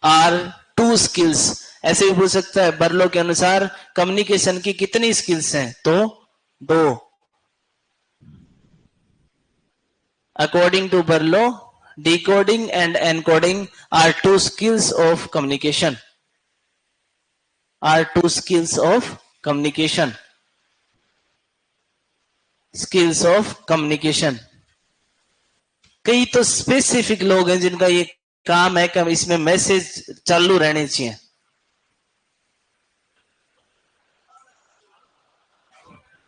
are two skills. ऐसे भी पूछ सकता है बर्लो के अनुसार कम्युनिकेशन की कितनी स्किल्स हैं, तो दो। According to Berlo, decoding and encoding are two skills of communication, are two skills of communication, skills of communication. कई तो स्पेसिफिक लोग हैं जिनका ये काम है कि इसमें मैसेज चालू रहने चाहिए।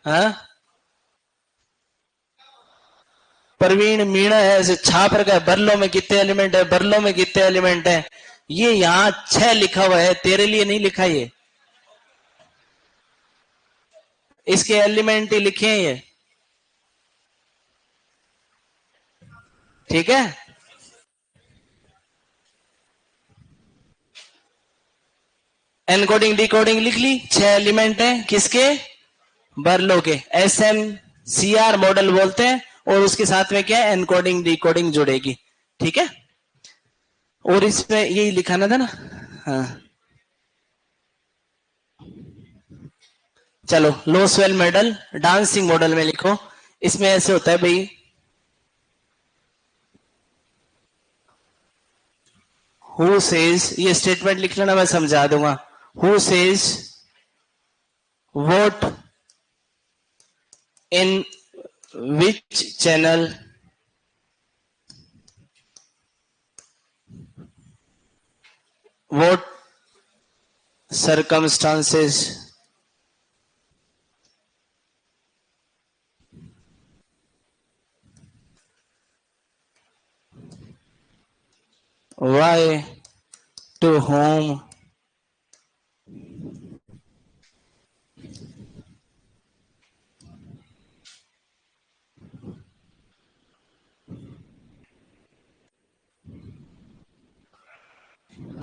हाँ, प्रवीण मीणा है, ऐसे छाप रखा है बर्लो में कितने एलिमेंट है, बर्लो में कितने एलिमेंट है। ये यहां 6 लिखा हुआ है, तेरे लिए नहीं लिखा ये, इसके एलिमेंट ही लिखे हैं ये। ठीक है, एनकोडिंग डिकोडिंग लिख ली, 6 एलिमेंट है किसके, बर्लो के। SMCR मॉडल बोलते हैं, और उसके साथ में क्या है, एनकोडिंग डिकोडिंग जुड़ेगी। ठीक है, और इसमें यही लिखाना था ना। हाँ, चलो लोसवेल मॉडल डांसिंग मॉडल में लिखो। इसमें ऐसे होता है भाई, हु सेज, ये स्टेटमेंट लिख लेना, मैं समझा दूंगा। Who says what in which channel what circumstances why to whom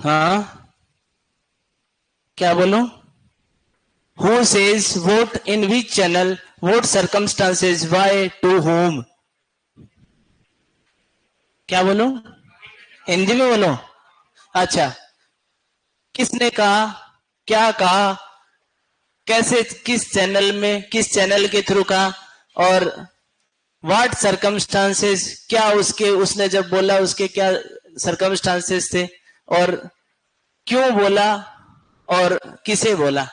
हाँ क्या बोलूं, who says what in which channel what circumstances why to whom, क्या बोलूं, हिंदी में बोलो। अच्छा, किसने कहा, क्या कहा, कैसे, किस चैनल में, किस चैनल के थ्रू कहा, और व्हाट सर्कमस्टांसेस, क्या उसके, उसने जब बोला उसके क्या सर्कमस्टांसेस थे, और क्यों बोला, और किसे बोला।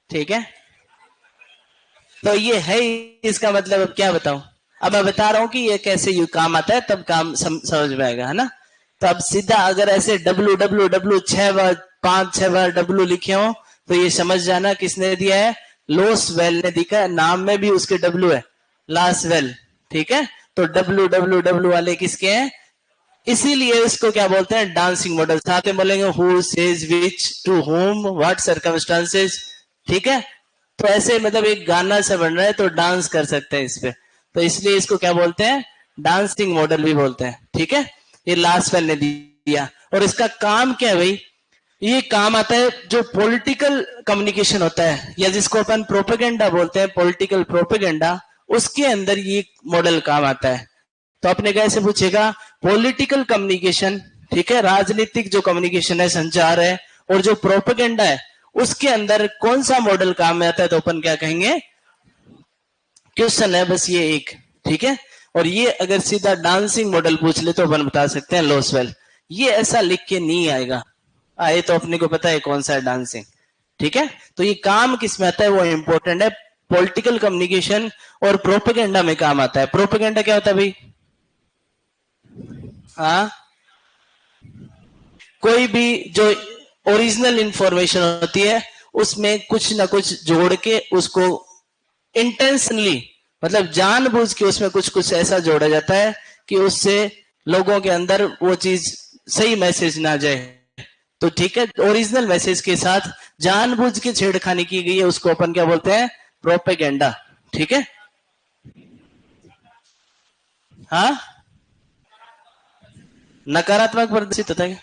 ठीक है, तो ये है इसका मतलब। अब क्या बताऊं, अब मैं बता रहा हूं कि ये कैसे यू काम आता है, तब काम समझ में आएगा, है ना। तो अब सीधा अगर ऐसे डब्लू डब्लू डब्लू 6 बार 5-6 बार डब्लू लिखे हो तो ये समझ जाना किसने दिया है, लोसवेल ने दिखा है, नाम में भी उसके डब्लू है, लासवेल। ठीक है, तो डब्लू डब्लू डब्लू वाले किसके हैं, इसीलिए इसको क्या बोलते हैं, डांसिंग मॉडल। साथ में बोलेंगे who says which to whom what circumstances. ठीक है, तो ऐसे मतलब एक गाना से बन रहा है तो डांस कर सकते हैं इस पे, तो इसलिए इसको क्या बोलते हैं, डांसिंग मॉडल भी बोलते हैं। ठीक है, ये लासवेल ने दिया। और इसका काम क्या है भाई, ये काम आता है जो पॉलिटिकल कम्युनिकेशन होता है, या जिसको अपन प्रोपेगेंडा बोलते हैं, पॉलिटिकल प्रोपेगेंडा, उसके अंदर ये मॉडल काम आता है। तो अपने कैसे पूछेगा, पॉलिटिकल कम्युनिकेशन, ठीक है, राजनीतिक जो कम्युनिकेशन है, संचार है, और जो प्रोपेगेंडा है, उसके अंदर कौन सा मॉडल काम में आता है, तो अपन क्या कहेंगे, क्वेश्चन है बस ये एक। ठीक है। और ये अगर सीधा डांसिंग मॉडल पूछ ले तो अपन बता सकते हैं लोसवेल। ये ऐसा लिख के नहीं आएगा, आए तो अपने को पता है कौन सा है डांसिंग। ठीक है, तो ये काम किस में आता है वो इंपॉर्टेंट है। पॉलिटिकल कम्युनिकेशन और प्रोपेगेंडा में काम आता है। प्रोपेगेंडा क्या होता है भाई? हाँ, कोई भी जो ओरिजिनल इंफॉर्मेशन होती है उसमें कुछ ना कुछ जोड़ के उसको इंटेंशनली, मतलब जानबूझ के उसमें कुछ कुछ ऐसा जोड़ा जाता है कि उससे लोगों के अंदर वो चीज सही मैसेज ना जाए। तो ठीक है, ओरिजिनल मैसेज के साथ जानबूझ के छेड़खानी की गई है, उसको अपन क्या बोलते हैं? प्रोपेगेंडा। ठीक है। हाँ, नकारात्मक प्रदर्शित होता है।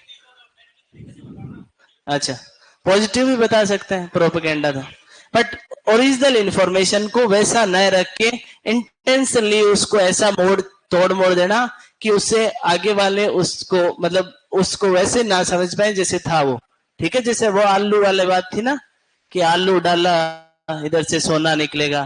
अच्छा, पॉजिटिव भी बता सकते हैं प्रोपेगेंडा था, बट ओरिजिनल इंफॉर्मेशन को वैसा न रख के इंटेंशनली उसको ऐसा मोड़ तोड़ मोड़ देना कि उससे आगे वाले उसको, मतलब उसको वैसे ना समझ पाए जैसे था वो। ठीक है, जैसे वो आलू वाले बात थी ना कि आलू डाला इधर से सोना निकलेगा,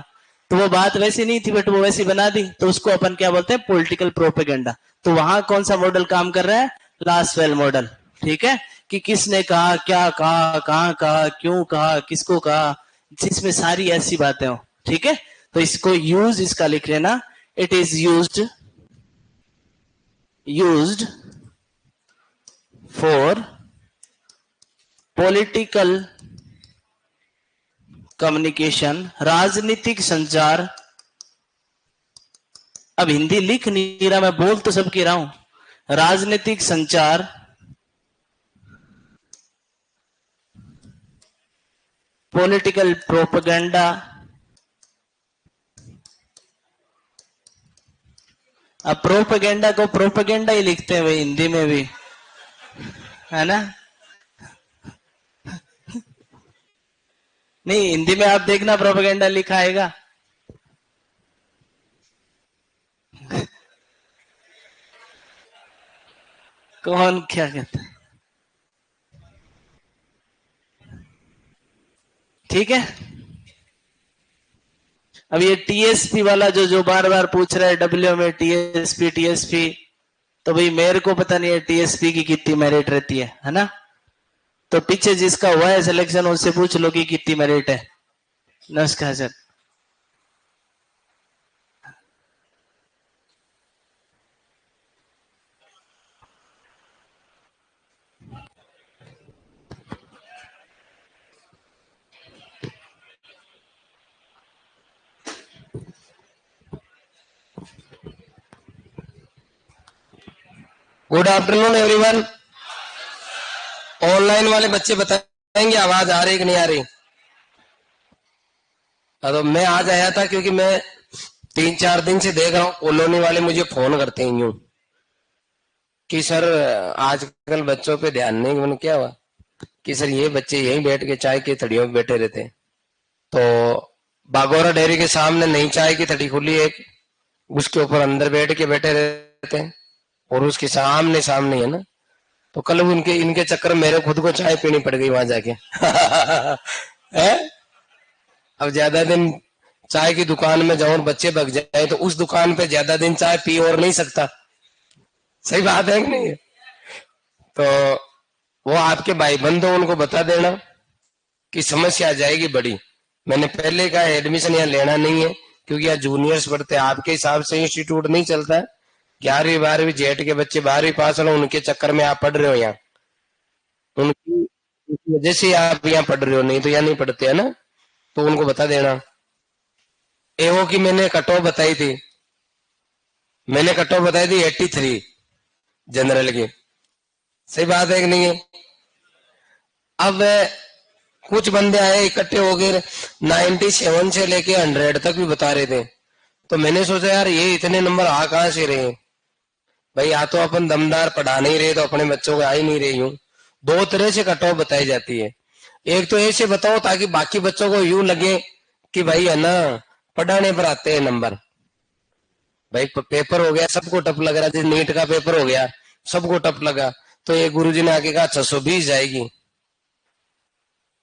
तो वो बात वैसी नहीं थी बट वो वैसी बना दी, तो उसको अपन क्या बोलते हैं? Political propaganda. तो वहां कौन सा मॉडल काम कर रहा है? लास्टवेल मॉडल। ठीक है, कि किसने कहा, क्या कहा, कहाँ कहा, क्यों कहा, किसको कहा, जिसमें सारी ऐसी बातें हो। ठीक है, तो इसको यूज इसका लिख लेना, it is used for political communication, राजनीतिक संचार। अब हिंदी लिख नहीं रहा, मैं बोल तो सबकी रहा हूं। राजनीतिक संचार, पॉलिटिकल प्रोपेगेंडा। अब प्रोपेगेंडा को प्रोपेगेंडा ही लिखते हैं भाई हिंदी में भी, है ना? नहीं, हिंदी में आप देखना प्रोपेगेंडा लिखा आएगा। कौन क्या कहता है? ठीक है। अब ये टीएसपी वाला जो जो बार बार पूछ रहा है डब्ल्यू में टीएसपी टीएसपी, तो भाई मेरे को पता नहीं है टीएसपी की कितनी मेरिट रहती है ना? तो पीछे जिसका हुआ है सिलेक्शन उससे पूछ लो कि कितनी मेरिट है। नमस्कार sir. Good afternoon everyone. Online वाले बच्चे बताएंगे आवाज आ रही कि नहीं आ रही? तो मैं आज आया था क्योंकि मैं 3-4 दिन से देख रहा हूँ कॉलोनी वाले मुझे फोन करते हैं यूं कि सर आजकल बच्चों पे ध्यान नहीं। मैंने क्या हुआ कि सर ये बच्चे यहीं बैठ के चाय की थड़ियों में बैठे रहते हैं। तो बागोरा डेयरी के सामने नई चाय की थड़ी खुली है, उसके ऊपर अंदर बैठ के बैठे रहते हैं और उसके सामने सामने है ना। तो कल उनके इनके चक्कर में मेरे खुद को चाय पीनी पड़ गई वहां जाके। है? अब ज्यादा दिन चाय की दुकान में जाऊं और बच्चे भग जाए तो उस दुकान पे ज्यादा दिन चाय पी और नहीं सकता। सही बात है कि नहीं? तो वो आपके भाई बंद हो, उनको बता देना कि समस्या आ जाएगी बड़ी। मैंने पहले कहा एडमिशन यहाँ लेना नहीं है क्योंकि यहाँ जूनियर्स पढ़ते हैं, आपके हिसाब से इंस्टीट्यूट नहीं चलता है। 11वीं 12वीं जेठ के बच्चे 12वीं पास हो, उनके चक्कर में आप पढ़ रहे हो यहाँ, उनकी वजह से आप यहाँ पढ़ रहे हो, नहीं तो यहाँ नहीं पढ़ते है ना। तो उनको बता देना। एओ की मैंने कट ऑफ बताई थी, मैंने कट ऑफ बताई थी 83 जनरल की। सही बात है कि नहीं है? अब कुछ बंदे आए इकट्ठे हो गए 97 से लेके 100 तक भी बता रहे थे। तो मैंने सोचा यार ये इतने नंबर आ कहां से रहे भाई? या तो अपन दमदार पढ़ा नहीं रहे तो अपने बच्चों को आ ही नहीं रही हूँ। दो तरह से कट ऑफ बताई जाती है। एक तो ऐसे बताओ ताकि बाकी बच्चों को यूं लगे कि भाई है ना पढ़ाने पर आते हैं नंबर। भाई पेपर हो गया सबको टफ लग रहा है, जैसे नीट का पेपर हो गया सबको टफ लगा, तो एक गुरुजी ने आके कहा 620 जाएगी,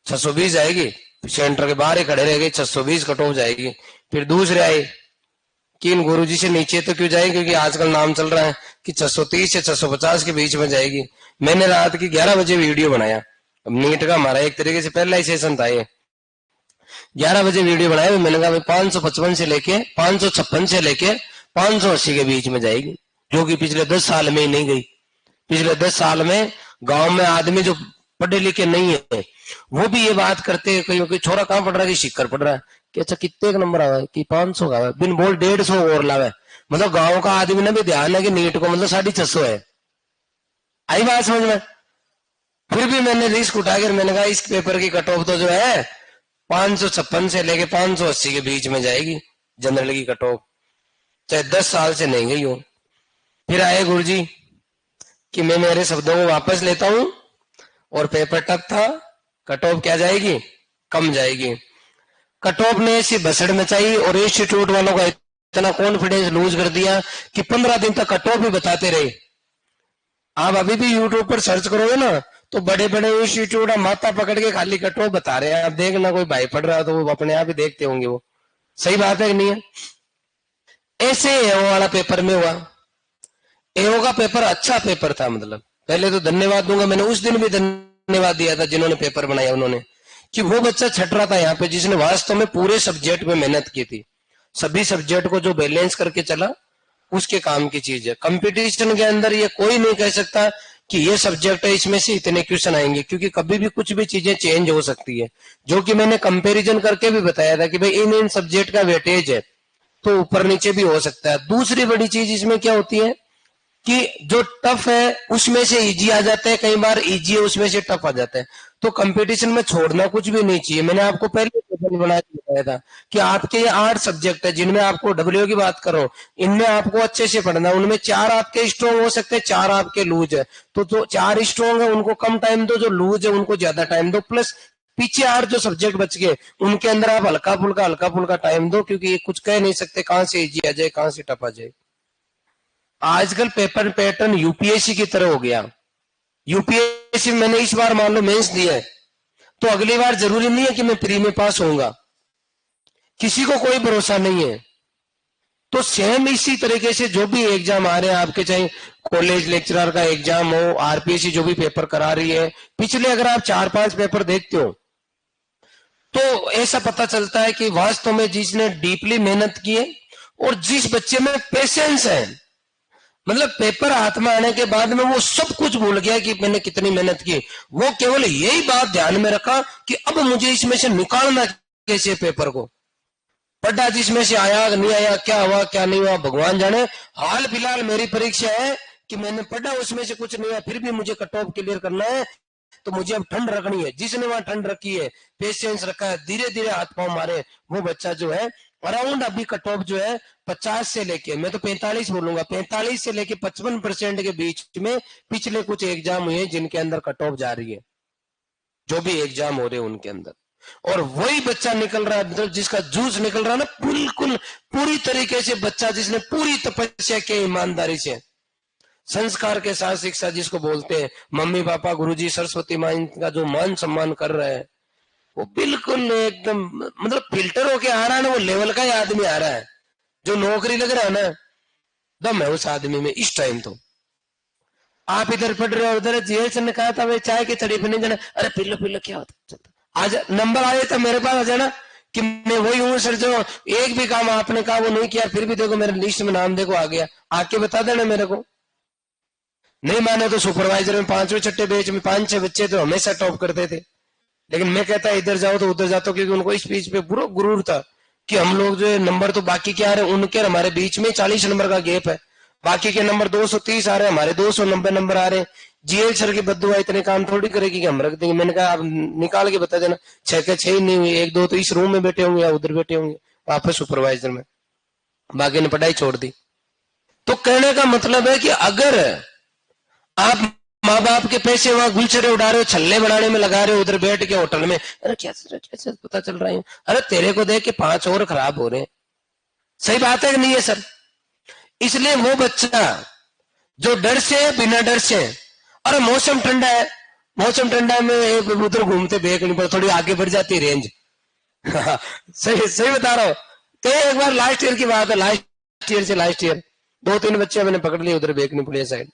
620 जाएगी। सेंटर के बाहर ही खड़े रह गए, 620 कट ऑफ जाएगी। फिर दूसरे आए कि इन गुरुजी से नीचे तो क्यों जाएगी, क्योंकि आजकल नाम चल रहा है कि 630 से 650 के बीच में जाएगी। मैंने रात की 11 बजे वीडियो बनाया, नीट का हमारा एक तरीके से पहला ही सेशन था ये, 11 बजे वीडियो बनाया। मैंने कहा भाई 555 से लेके 556 से लेके 580 के बीच में जाएगी, जो कि पिछले 10 साल में ही नहीं गई। पिछले 10 साल में गांव में आदमी जो पढ़े लिखे नहीं है वो भी ये बात करते हैं कि छोरा कहाँ पढ़ रहा है, कि शिक्कर पढ़ रहा है, कि अच्छा कितने का नंबर आवा है, कि 500 का है, बिन बोल 150 और लावे। मतलब गांव का आदमी ने भी ध्यान है कि नीट को मतलब 650 है। आई बात समझ में। फिर भी मैंने रिस्क उठाकर मैंने कहा इस पेपर की कट ऑफ तो जो है 556 से लेके 580 के बीच में जाएगी जनरल की कट ऑफ, चाहे 10 साल से नहीं गई हो। फिर आए गुरुजी कि मैं मेरे शब्दों को वापस लेता हूं और पेपर टफ था, कट ऑफ क्या जाएगी, कम जाएगी। कट ऑफ ने ऐसी भसड़ मचाई और इंस्टीट्यूट वालों का इतना कॉन्फिडेंस लूज कर दिया कि 15 दिन तक कट ऑफ भी बताते रहे। आप अभी भी यूट्यूब पर सर्च करोगे ना तो बड़े बड़े इंस्टीट्यूट माथा पकड़ के खाली कट ऑफ बता रहे हैं। आप देखना कोई भाई पढ़ रहा है तो वो अपने आप ही देखते होंगे, वो सही बात है कि नहीं है। ऐसे एओ वाला पेपर में हुआ। एओ का पेपर अच्छा पेपर था, मतलब पहले तो धन्यवाद दूंगा, मैंने उस दिन भी धन्यवाद दिया था जिन्होंने पेपर बनाया उन्होंने, कि वो बच्चा छट रहा था यहाँ पे जिसने वास्तव में पूरे सब्जेक्ट में मेहनत की थी, सभी सब्जेक्ट को जो बैलेंस करके चला उसके काम की चीज है। कंपटीशन के अंदर ये कोई नहीं कह सकता कि ये सब्जेक्ट है इसमें से इतने क्वेश्चन आएंगे, क्योंकि कभी भी कुछ भी चीजें चेंज हो सकती है, जो कि मैंने कंपैरिजन करके भी बताया था कि भाई इन इन सब्जेक्ट का वेटेज है तो ऊपर नीचे भी हो सकता है। दूसरी बड़ी चीज इसमें क्या होती है कि जो टफ है उसमें से इजी आ जाता है, कई बार इजी है उसमें से टफ आ जाता है, तो कंपटीशन में छोड़ना कुछ भी नहीं चाहिए। मैंने आपको पहले बना के बताया था कि आपके ये 8 सब्जेक्ट है जिनमें आपको डब्ल्यू की बात करो, इनमें आपको अच्छे से पढ़ना है, उनमें 4 आपके स्ट्रॉन्ग हो सकते हैं, 4 आपके लूज है, तो जो 4 स्ट्रॉन्ग है उनको कम टाइम दो, जो लूज है उनको ज्यादा टाइम दो, प्लस पीछे 8 जो सब्जेक्ट बच गए उनके अंदर आप हल्का फुल्का टाइम दो, क्योंकि ये कुछ कह नहीं सकते कहां से इजी आ जाए कहां से टफ आ जाए। आजकल पेपर पैटर्न यूपीएससी की तरह हो गया। यूपीएससी मैंने इस बार मान लो मेंस दिया है तो अगली बार जरूरी नहीं है कि मैं प्री में पास होऊंगा, किसी को कोई भरोसा नहीं है। तो सेम इसी तरीके से जो भी एग्जाम आ रहे हैं आपके, चाहे कॉलेज लेक्चरर का एग्जाम हो, आरपीएससी जो भी पेपर करा रही है, पिछले अगर आप 4-5 पेपर देखते हो तो ऐसा पता चलता है कि वास्तव में जिसने डीपली मेहनत की है और जिस बच्चे में पेशेंस है, मतलब पेपर हाथ में आने के बाद में वो सब कुछ भूल गया कि मैंने कितनी मेहनत की, वो केवल यही बात ध्यान में रखा कि अब मुझे इसमें से निकालना कैसे पेपर को, पढ़ा जिसमें से आया नहीं आया, क्या हुआ क्या नहीं हुआ भगवान जाने। हाल फिलहाल मेरी परीक्षा है कि मैंने पढ़ा उसमें से कुछ नहीं हुआ, फिर भी मुझे कट ऑफ क्लियर करना है, तो मुझे अब ठंड रखनी है। जिसने वहां ठंड रखी है, पेशेंस रखा है, धीरे धीरे हाथ पांव मारे, वो बच्चा जो है अराउंड अभी कट ऑफ जो है 50 से लेके, मैं तो 45 बोलूंगा, 45 से लेके 55% के बीच में पिछले कुछ एग्जाम हुए जिनके अंदर कट ऑफ जा रही है, जो भी एग्जाम हो रहे हैं उनके अंदर। और वही बच्चा निकल रहा है, मतलब जिसका जूस निकल रहा है ना बिल्कुल पूरी तरीके से, बच्चा जिसने पूरी तपस्या की ईमानदारी से, संस्कार के साथ शिक्षा जिसको बोलते हैं, मम्मी पापा गुरुजी सरस्वती माँ का जो मान सम्मान कर रहे हैं, वो बिल्कुल एकदम मतलब फिल्टर होके आ रहा है ना, वो लेवल का ही आदमी आ रहा है, जो नौकरी लग रहा है ना दम है उस आदमी में इस टाइम। तो आप इधर पढ़ रहे हो, उधर जेल सर ने कहा था भाई चाय की तड़ी पे नहीं जाना, अरे पिल्लो पिल्लो क्या होता, आज नंबर आए तो मेरे पास आ जाना कि मैं वही हूँ सर जो एक भी काम आपने कहा वो नहीं किया, फिर भी देखो मेरे लिस्ट में नाम देखो आ गया, आके बता देना मेरे को। नहीं माने तो सुपरवाइजर में 5वें छठे बैच में 5-6 बच्चे तो हमेशा टॉप करते थे, लेकिन मैं कहता इधर जाओ तो उधर जाता, क्योंकि उनको इस बीच पे पूरा गुरूर था कि हम लोग जो है नंबर तो बाकी के आ रहे हैं, उनके हमारे बीच में 40 नंबर का गैप है, बाकी के नंबर 230 आ रहे हैं, हमारे 290 नंबर आ रहे हैं। जीएल सर की बद्दुआ इतने काम थोड़ी करेगी कि हम रख देंगे। मैंने कहा आप निकाल के बता देना, 6 के 6 ही नहीं हुई, 1-2 तो इस रूम में बैठे होंगे या उधर बैठे होंगे वापस सुपरवाइजर में, बाकी ने पढ़ाई छोड़ दी। तो कहने का मतलब है कि अगर आप माँ बाप के पैसे वहां गुलछरे उड़ा रहे हो, छल्ले बनाने में लगा रहे हो, उधर बैठ के होटल में, अरे क्या कैसे पता चल रहा है, अरे तेरे को देख के 5 और खराब हो रहे हैं, सही बात है कि नहीं है सर। इसलिए वो बच्चा जो डर से बिना डर से, अरे मौसम ठंडा है, मौसम ठंडा है, में उधर घूमते बेक नहीं पड़ा, थोड़ी आगे बढ़ जाती है रेंज। सही सही बता रहा हूं। तो एक बार लास्ट ईयर की बात है, लास्ट ईयर से लास्ट ईयर 2-3 बच्चे मैंने पकड़ लिए उधर बेचनी पड़ी साइड।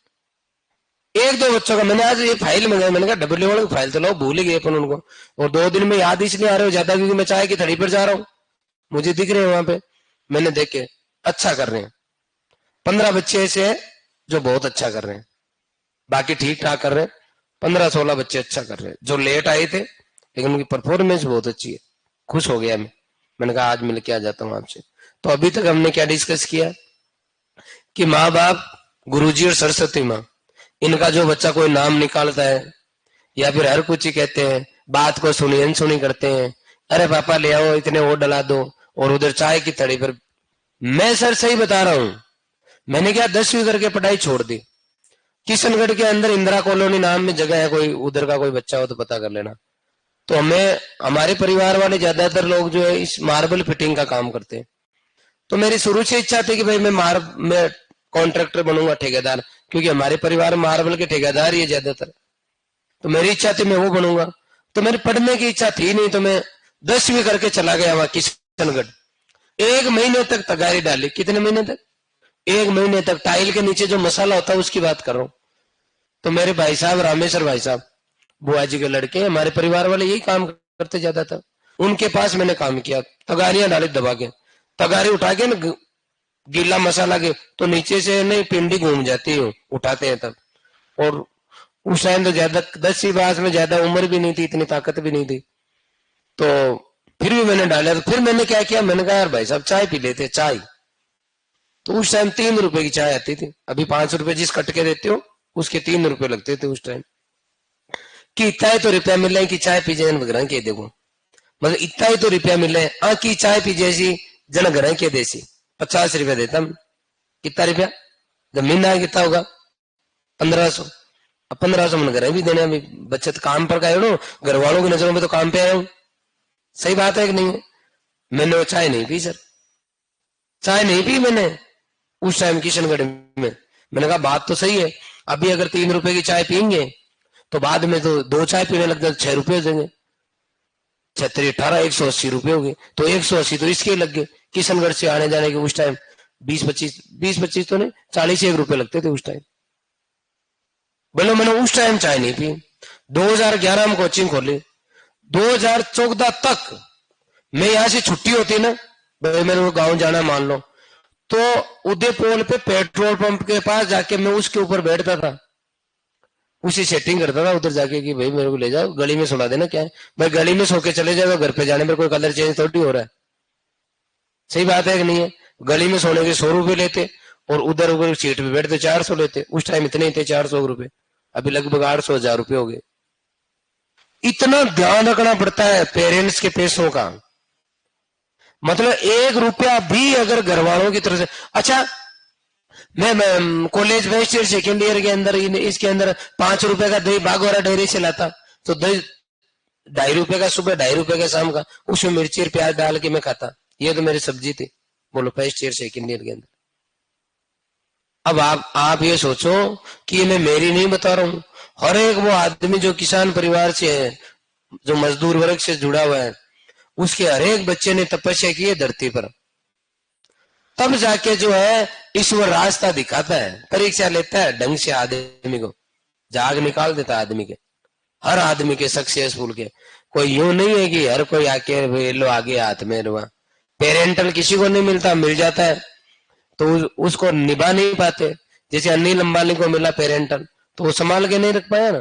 1-2 बच्चों का मैंने आज ये फाइल मंगाई, मैंने कहा डब्ल्यू वाले फाइल तो लो, भूल गए अपन उनको। और 2 दिन में याद इसलिए आ रहे हो ज्यादा क्योंकि मैं चाय की थड़ी पर जा रहा हूँ, मुझे दिख रहे हैं वहां पे, मैंने देखे अच्छा कर रहे हैं। 15 बच्चे ऐसे हैं जो बहुत अच्छा कर रहे हैं, बाकी ठीक ठाक कर रहे हैं। 15-16 बच्चे अच्छा कर रहे हैं जो लेट आए थे, लेकिन उनकी परफॉर्मेंस बहुत अच्छी है। खुश हो गया मैं, मैंने कहा आज मिल के आ जाता हूँ आपसे। तो अभी तक हमने क्या डिस्कस किया कि माँ बाप, गुरुजी और सरस्वती माँ, इनका जो बच्चा कोई नाम निकालता है या फिर हर कुछ ही कहते हैं, बात को सुनी अनसुनी करते हैं, अरे पापा ले आओ इतने वो डला दो, और उधर चाय की थड़ी पर। मैं सर सही बता रहा हूं, मैंने क्या 10वीं करके पढ़ाई छोड़ दी। किशनगढ़ के अंदर इंदिरा कॉलोनी नाम में जगह है, कोई उधर का कोई बच्चा हो तो पता कर लेना। तो हमें, हमारे परिवार वाले ज्यादातर लोग जो है इस मार्बल फिटिंग का काम करते हैं। तो मेरी शुरू से इच्छा थी कि भाई मैं कॉन्ट्रैक्टर बनूंगा, ठेकेदार, क्योंकि हमारे परिवार में मार्बल के ठेकेदार ही है ज्यादातर। तो मेरी इच्छा थी मैं वो बनूंगा। तो मेरी पढ़ने की इच्छा थी नहीं, तो मैं 10वीं करके चला गया वहां किशनगढ़। 1 महीने तक तगारी डाली। कितने महीने तक? 1 महीने तक। टाइल के नीचे जो मसाला होता है उसकी बात कर रहा हूँ। तो मेरे भाई साहब, रामेश्वर भाई साहब, बुआ जी के लड़के, हमारे परिवार वाले यही काम करते ज्यादा था, उनके पास मैंने काम किया। तगारियां डाली दबा के, तगारी उठा के ना गीला मसाला के, तो नीचे से नहीं पिंडी घूम जाती है, उठाते हैं तब। और उस टाइम तो ज्यादा 10वीं क्लास में ज्यादा उम्र भी नहीं थी, इतनी ताकत भी नहीं थी। तो फिर भी मैंने डाला। तो फिर मैंने क्या किया, मैंने कहा यार भाई साहब चाय पी लेते, चाय। तो उस टाइम 3 रुपए की चाय आती थी, अभी 5 रुपए जिस कट के देते हो उसके 3 रुपए लगते थे उस टाइम। कि इतना ही तो रुपया मिल रहा है कि चाय पी जाए घर के देखो, मतलब इतना ही तो रुपया मिल रहा है आ की चाय पी जैसी जन घर के देसी। 50 रुपया देता मैं। कितना रुपया? जब महीना कितना होगा? 1500। अब 1500 मन घर भी देने, अभी बचत काम पर का है, घर वालों की नजरों में तो काम पे आया हूं। सही बात है कि नहीं है? मैंने वो चाय नहीं पी सर, चाय नहीं पी मैंने उस टाइम किशनगढ़ में। मैंने कहा बात तो सही है, अभी अगर 3 रुपए की चाय पियेंगे तो बाद में तो 2 चाय पीने लग जाए 6 रुपये हो जाएंगे, 6-18 180 रुपये हो गए। तो 180 तो इसके लग गए किशनगढ़ से आने जाने के। उस टाइम 20-25 तो नहीं, 40-1 रुपये लगते थे उस टाइम। बोलो मैंने उस टाइम चाय नहीं पी। 2011 में कोचिंग खोली, 2014 तक मैं यहां से छुट्टी होती ना, भाई मैंने वो गांव जाना मान लो, तो उदयपुर पे पेट्रोल पंप के पास जाके मैं उसके ऊपर बैठता था, उसी सेटिंग करता था उधर जाके कि भाई मेरे को ले जाओ, गली में सुना देना। क्या है भाई, गली में सो के चले जाओ, घर पे जाने पर कोई कलर चेंज थोड़ी हो रहा है। सही बात है कि नहीं है? गली में सोने के 100 रुपए लेते और उधर उधर सीट पे बैठते 400 लेते। उस टाइम इतने ही थे 400 रुपए, अभी लगभग 800-1000 रुपये हो गए। इतना ध्यान रखना पड़ता है पेरेंट्स के पैसों का, मतलब 1 रुपया भी अगर घर वालों की तरफ से। अच्छा, मैं college first year second year के अंदर इसके अंदर 5 रुपए का दही बागोरा डेयरी से लाता, तो दही 2.5 रुपए का सुबह, 2.5 रुपए का शाम का, उसमें मिर्ची और प्याज डाल के मैं खाता। ये तो मेरी सब्जी थी, बोलो फर्स्ट ईयर सेकेंड ईयर के अंदर। अब आप ये सोचो कि मैं मेरी नहीं बता रहा हूं, हर एक वो आदमी जो किसान परिवार से है, जो मजदूर वर्ग से जुड़ा हुआ है, उसके हर एक बच्चे ने तपस्या की है धरती पर, तब जाके जो है ईश्वर रास्ता दिखाता है, परीक्षा लेता है ढंग से आदमी को, जाग निकाल देता है आदमी के, हर आदमी के सक्सेसफुल के। कोई यूं नहीं है कि हर कोई आके लो आगे हाथ में रुआ। पेरेंटल किसी को नहीं मिलता, मिल जाता है तो उसको निभा नहीं पाते। जैसे अनिल अंबानी को मिला पेरेंटल, तो वो संभाल के नहीं रख पाया ना,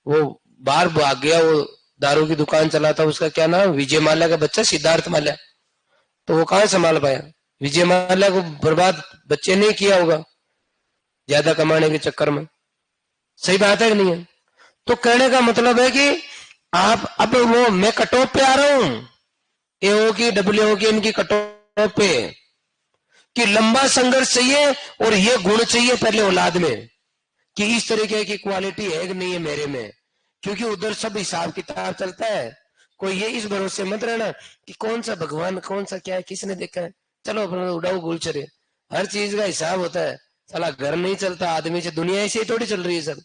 वो बाहर भाग गया, वो दारू की दुकान चलाता, उसका क्या नाम, विजय माल्या का बच्चा सिद्धार्थ माल्या, तो वो कहां संभाल पाया। विजय माल्या को बर्बाद बच्चे ने किया होगा ज्यादा कमाने के चक्कर में। सही बात है कि नहीं है? तो कहने का मतलब है कि आप, अब वो मैं कटऑफ पे आ रहा हूं, एओ की डब्ल्यूओ की इनकी कटऑफ पे, कि लंबा संघर्ष चाहिए और ये गुण चाहिए पहले औलाद में, कि इस तरीके की क्वालिटी है कि नहीं है मेरे में। क्योंकि उधर सब हिसाब किताब चलता है। कोई ये इस भरोसे मत रहना कि कौन सा भगवान, कौन सा क्या है, किसने देखा है, चलो अपना उड़ाओ गुलछरे। हर चीज का हिसाब होता है। साला घर नहीं चलता आदमी से, दुनिया ऐसे ही थोड़ी चल रही है सर।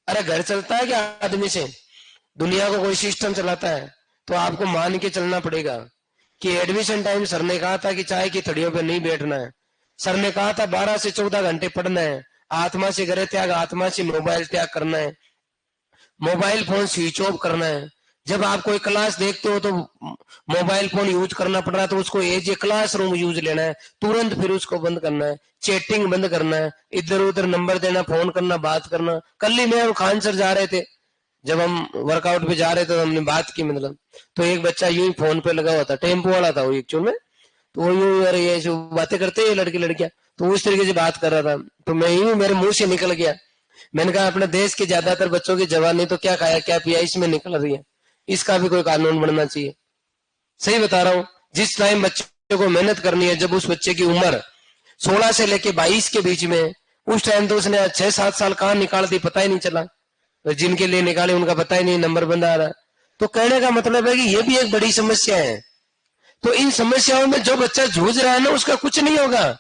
अरे घर चलता है क्या आदमी से? दुनिया को कोई सिस्टम चलाता है, तो आपको मान के चलना पड़ेगा कि एडमिशन टाइम सर ने कहा था कि चाय की थड़ियों पे नहीं बैठना है, सर ने कहा था 12 से 14 घंटे पढ़ना है, आत्मा से गृह त्याग, आत्मा से मोबाइल त्याग करना है, मोबाइल फोन स्विच ऑफ करना है। जब आप कोई क्लास देखते हो तो मोबाइल फोन यूज करना पड़ रहा है तो उसको एज ए क्लासरूम यूज लेना है, तुरंत फिर उसको बंद करना है, चैटिंग बंद करना है, इधर उधर नंबर देना, फोन करना, बात करना। कल ही मैं और खान सर जा रहे थे, जब हम वर्कआउट पे जा रहे थे तो हमने बात की, मतलब तो एक बच्चा यूं ही फोन पे लगा हुआ था, टेम्पो वाला था वो एक्चुअल में, तो वो यूं अरे ये जो बातें करते हैं लड़के लड़कियां, तो उस तरीके से बात कर रहा था, तो मैं यूं मेरे मुंह से निकल गया, मैंने कहा अपने देश के ज्यादातर बच्चों की जवानी तो क्या खाया क्या पिया इसमें निकल रही है, इसका भी कोई कानून बनना चाहिए। सही बता रहा हूं, जिस टाइम बच्चे को मेहनत करनी है, जब उस बच्चे की उम्र 16 से लेके 22 के बीच में, उस टाइम तो उसने 6-7 साल कहां निकाल दी पता ही नहीं चला, तो जिनके लिए निकाले उनका पता ही नहीं, नंबर बंद आ रहा है। तो कहने का मतलब है कि ये भी एक बड़ी समस्या है। तो इन समस्याओं में जो बच्चा जूझ रहा है ना, उसका कुछ नहीं होगा।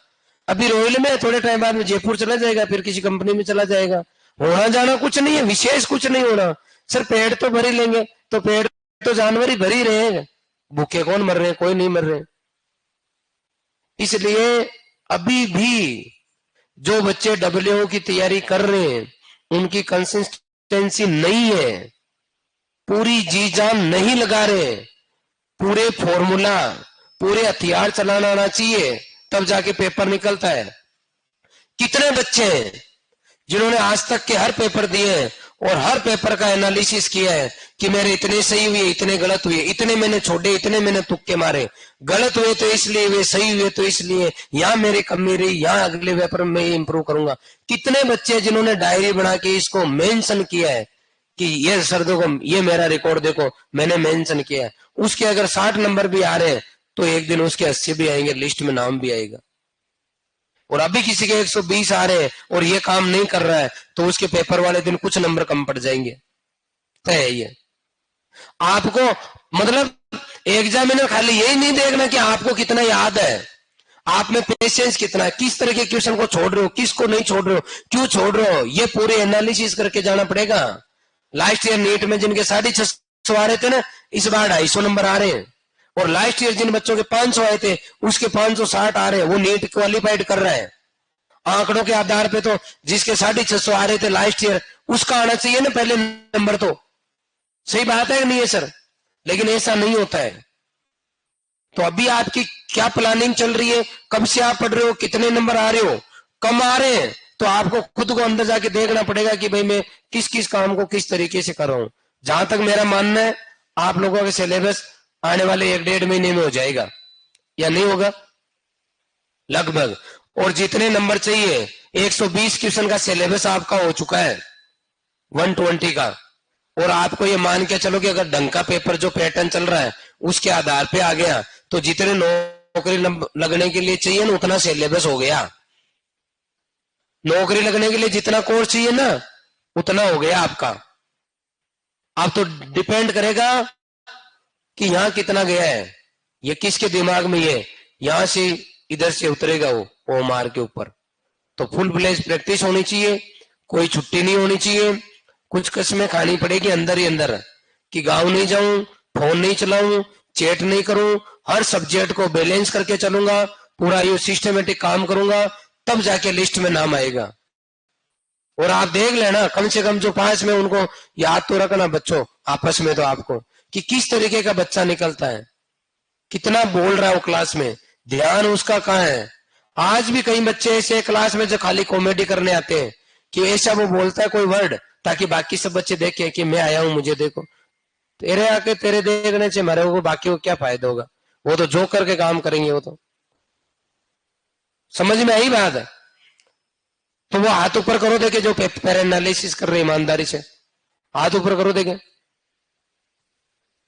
अभी रोहिल में थोड़े टाइम बाद में जयपुर चला जाएगा, फिर किसी कंपनी में चला जाएगा, होना जाना कुछ नहीं है, विशेष कुछ नहीं होना। सर पेड़ तो भर ही लेंगे, तो पेड़ तो जानवर ही भर ही रहे हैं, भूखे कौन मर रहे हैं, कोई नहीं मर रहे। इसलिए अभी भी जो बच्चे डब्ल्यूओ की तैयारी कर रहे हैं उनकी कंसिस्टेंसी नहीं है, पूरी जी जान नहीं लगा रहे, पूरे फॉर्मूला पूरे हथियार चलाना आना चाहिए, तब जाके पेपर निकलता है। कितने बच्चे हैं जिन्होंने आज तक के हर पेपर दिए और हर पेपर का एनालिसिस किया है कि मेरे इतने सही हुए, इतने गलत हुए, इतने मैंने छोड़े, इतने मैंने तुक्के मारे, गलत हुए तो इसलिए हुए, सही हुए तो इसलिए, यहाँ मेरी कमी रही, यहाँ अगले पेपर में इंप्रूव करूंगा। कितने बच्चे जिन्होंने डायरी बना के इसको मेंशन किया है कि ये सर देखो, ये मेरा रिकॉर्ड देखो, मैंने मेंशन किया है। उसके अगर 60 नंबर भी आ रहे हैं तो एक दिन उसके 80 भी आएंगे, लिस्ट में नाम भी आएगा। और अभी किसी के 120 आ रहे हैं और ये काम नहीं कर रहा है तो उसके पेपर वाले दिन कुछ नंबर कम पड़ जाएंगे, तय है ये। आपको मतलब एग्जामिनर खाली यही नहीं देखना कि आपको कितना याद है, आप में पेशेंस कितना है, किस तरह के क्वेश्चन को छोड़ रहे हो, किसको नहीं छोड़ रहे हो, क्यों छोड़ रहे हो, ये पूरे एनालिसिस करके जाना पड़ेगा। लास्ट ईयर नीट में जिनके 650 आ रहे थे ना, इस बार 250 नंबर आ रहे हैं, और लास्ट ईयर जिन बच्चों के 500 आए थे उसके 560 आ रहे हैं, वो नीट क्वालिफाइड कर रहा है। आंकड़ों के आधार पे तो जिसके 650 आ रहे थे लास्ट ईयर उसका आना चाहिए ना पहले नंबर, तो सही बात है कि नहीं है सर? लेकिन ऐसा नहीं होता है। तो अभी आपकी क्या प्लानिंग चल रही है, कब से आप पढ़ रहे हो, कितने नंबर आ रहे हो, कम आ रहे हैं, तो आपको खुद को अंदर जाके देखना पड़ेगा कि भाई मैं किस किस काम को किस तरीके से कर रहा हूं। जहां तक मेरा मानना है आप लोगों का सिलेबस आने वाले 1-1.5 महीने में हो जाएगा, या नहीं होगा लगभग। और जितने नंबर चाहिए 120 क्वेश्चन का सिलेबस आपका हो चुका है 120 का, और आपको ये मान के चलो कि अगर ढंग का पेपर जो पैटर्न चल रहा है उसके आधार पे आ गया तो जितने नौकरी लगने के लिए चाहिए ना उतना सिलेबस हो गया, नौकरी लगने के लिए जितना कोर्स चाहिए ना उतना हो गया आपका। अब तो डिपेंड करेगा कि यहां कितना गया है, ये किसके दिमाग में, ये यहां से इधर से उतरेगा वो मार के ऊपर। तो फुल फ्लेज प्रैक्टिस होनी चाहिए, कोई छुट्टी नहीं होनी चाहिए, कुछ कसमें खानी पड़ेगी अंदर ही अंदर कि गांव नहीं जाऊं, फोन नहीं चलाऊं, चैट नहीं करूं, हर सब्जेक्ट को बैलेंस करके चलूंगा, पूरा ये सिस्टमेटिक काम करूंगा, तब जाके लिस्ट में नाम आएगा। और आप देख लेना कम से कम जो 5 में उनको याद तो रखना बच्चों आपस में, तो आपको कि किस तरीके का बच्चा निकलता है, कितना बोल रहा है वो क्लास में, ध्यान उसका कहाँ है। आज भी कई बच्चे ऐसे क्लास में जो खाली कॉमेडी करने आते हैं कि ऐसा वो बोलता है कोई वर्ड ताकि बाकी सब बच्चे देखें कि मैं आया हूं मुझे देखो। तेरे आके तेरे देखने से हमारे को बाकी को क्या फायदा होगा, वो तो जो करके काम करेंगे, वो तो समझ में आई बात है। तो वो हाथ ऊपर करो देखे जो पेपर एनालिसिस कर रहे ईमानदारी से, हाथ ऊपर करो देखे